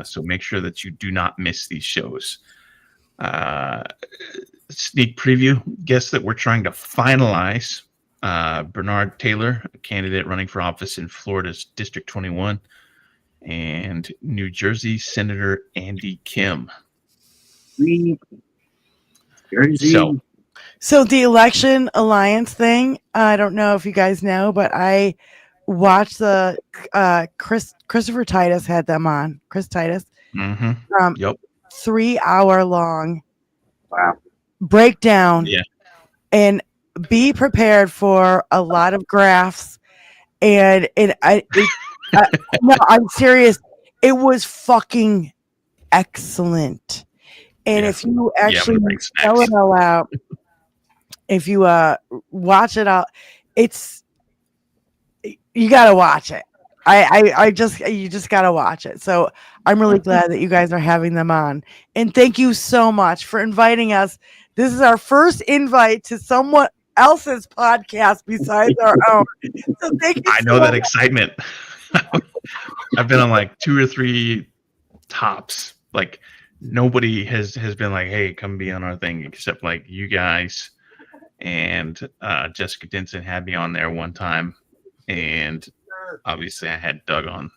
So make sure that you do not miss these shows. Sneak preview, guess that we're trying to finalize Bernard Taylor, a candidate running for office in Florida's District 21, and New Jersey Senator Andy Kim. So the Election Alliance thing, I don't know if you guys know, but I watched the Christopher Titus had them on. Chris Titus. Yep. 3-hour long breakdown. Yeah. And be prepared for a lot of graphs. And no, I'm serious. It was fucking excellent. And if you actually spell it all out, if you watch it out, you gotta watch it. You just gotta watch it. So I'm really glad that you guys are having them on. And thank you so much for inviting us. This is our first invite to someone else's podcast besides our own. So thank you. I know that excitement. I've been on like 2 or 3 tops. Like nobody has been like, hey, come be on our thing, except like you guys and Jessica Denson had me on there one time. And obviously I had Doug on.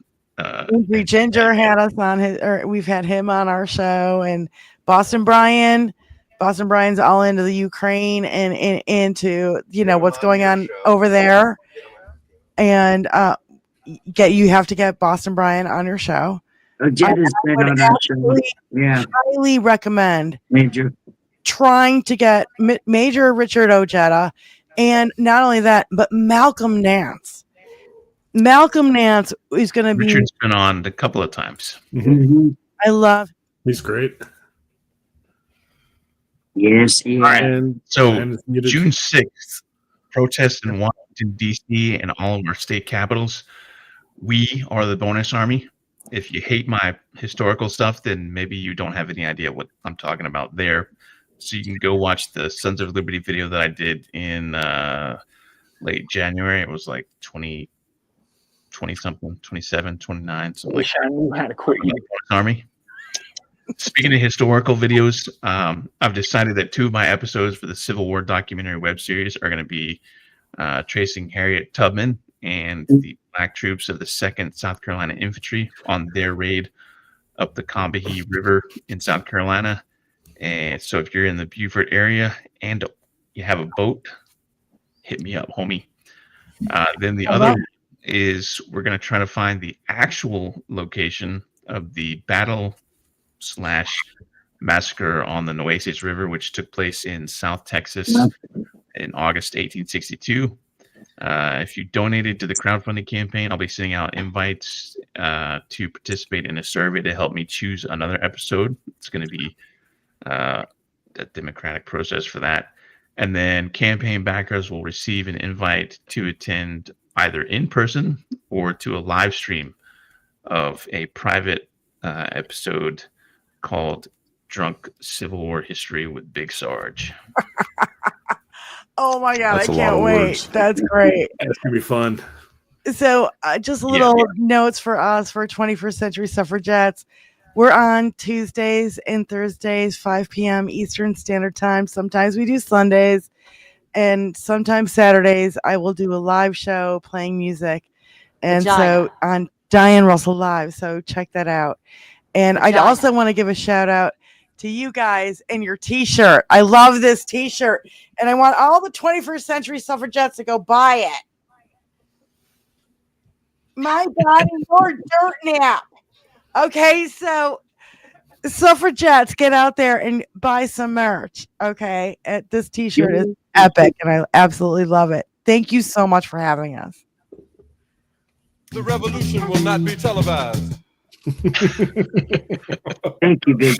Ginger had us on we've had him on our show, and Boston Brian's all into the Ukraine and into what's going on over there. And you have to get Boston Brian on your show. Jetta's been on our show. Yeah. Highly recommend trying to get Major Richard Ojeda, and not only that, but Malcolm Nance. Malcolm Nance is going to be. Richard's been on a couple of times. Mm-hmm. I love. He's great. Yes, he is. So June 6th, protests in Washington, D.C. and all of our state capitals. We are the bonus army. If you hate my historical stuff, then maybe you don't have any idea what I'm talking about there. So you can go watch the Sons of Liberty video that I did in late January. It was like 20 something, 27, 29. Something like I knew how to quit you. Army. Speaking of historical videos, I've decided that 2 of my episodes for the Civil War documentary web series are going to be tracing Harriet Tubman and the black troops of the 2nd South Carolina Infantry on their raid up the Combahee River in South Carolina. And so if you're in the Beaufort area and you have a boat, hit me up, homie. Then the other is we're going to try to find the actual location of the battle/massacre on the Nueces River, which took place in South Texas in August 1862. If you donated to the crowdfunding campaign, I'll be sending out invites to participate in a survey to help me choose another episode. It's going to be a democratic process for that. And then campaign backers will receive an invite to attend either in person or to a live stream of a private episode called Drunk Civil War History with Big Sarge. Oh my God, That's I a lot can't of wait. words. That's great. It's going to be fun. So just a little notes for us for 21st Century Suffragettes. We're on Tuesdays and Thursdays, 5 p.m. Eastern Standard Time. Sometimes we do Sundays, and sometimes Saturdays. I will do a live show playing music. And so on Diane Russell Live. So check that out. And I also want to give a shout out to you guys and your t-shirt. I love this t-shirt. And I want all the 21st Century Suffragettes to go buy it. My God, your dirt nap. Okay, so Suffragettes, get out there and buy some merch. Okay, this t-shirt is epic, and I absolutely love it. Thank you so much for having us. The revolution will not be televised. Thank you, Big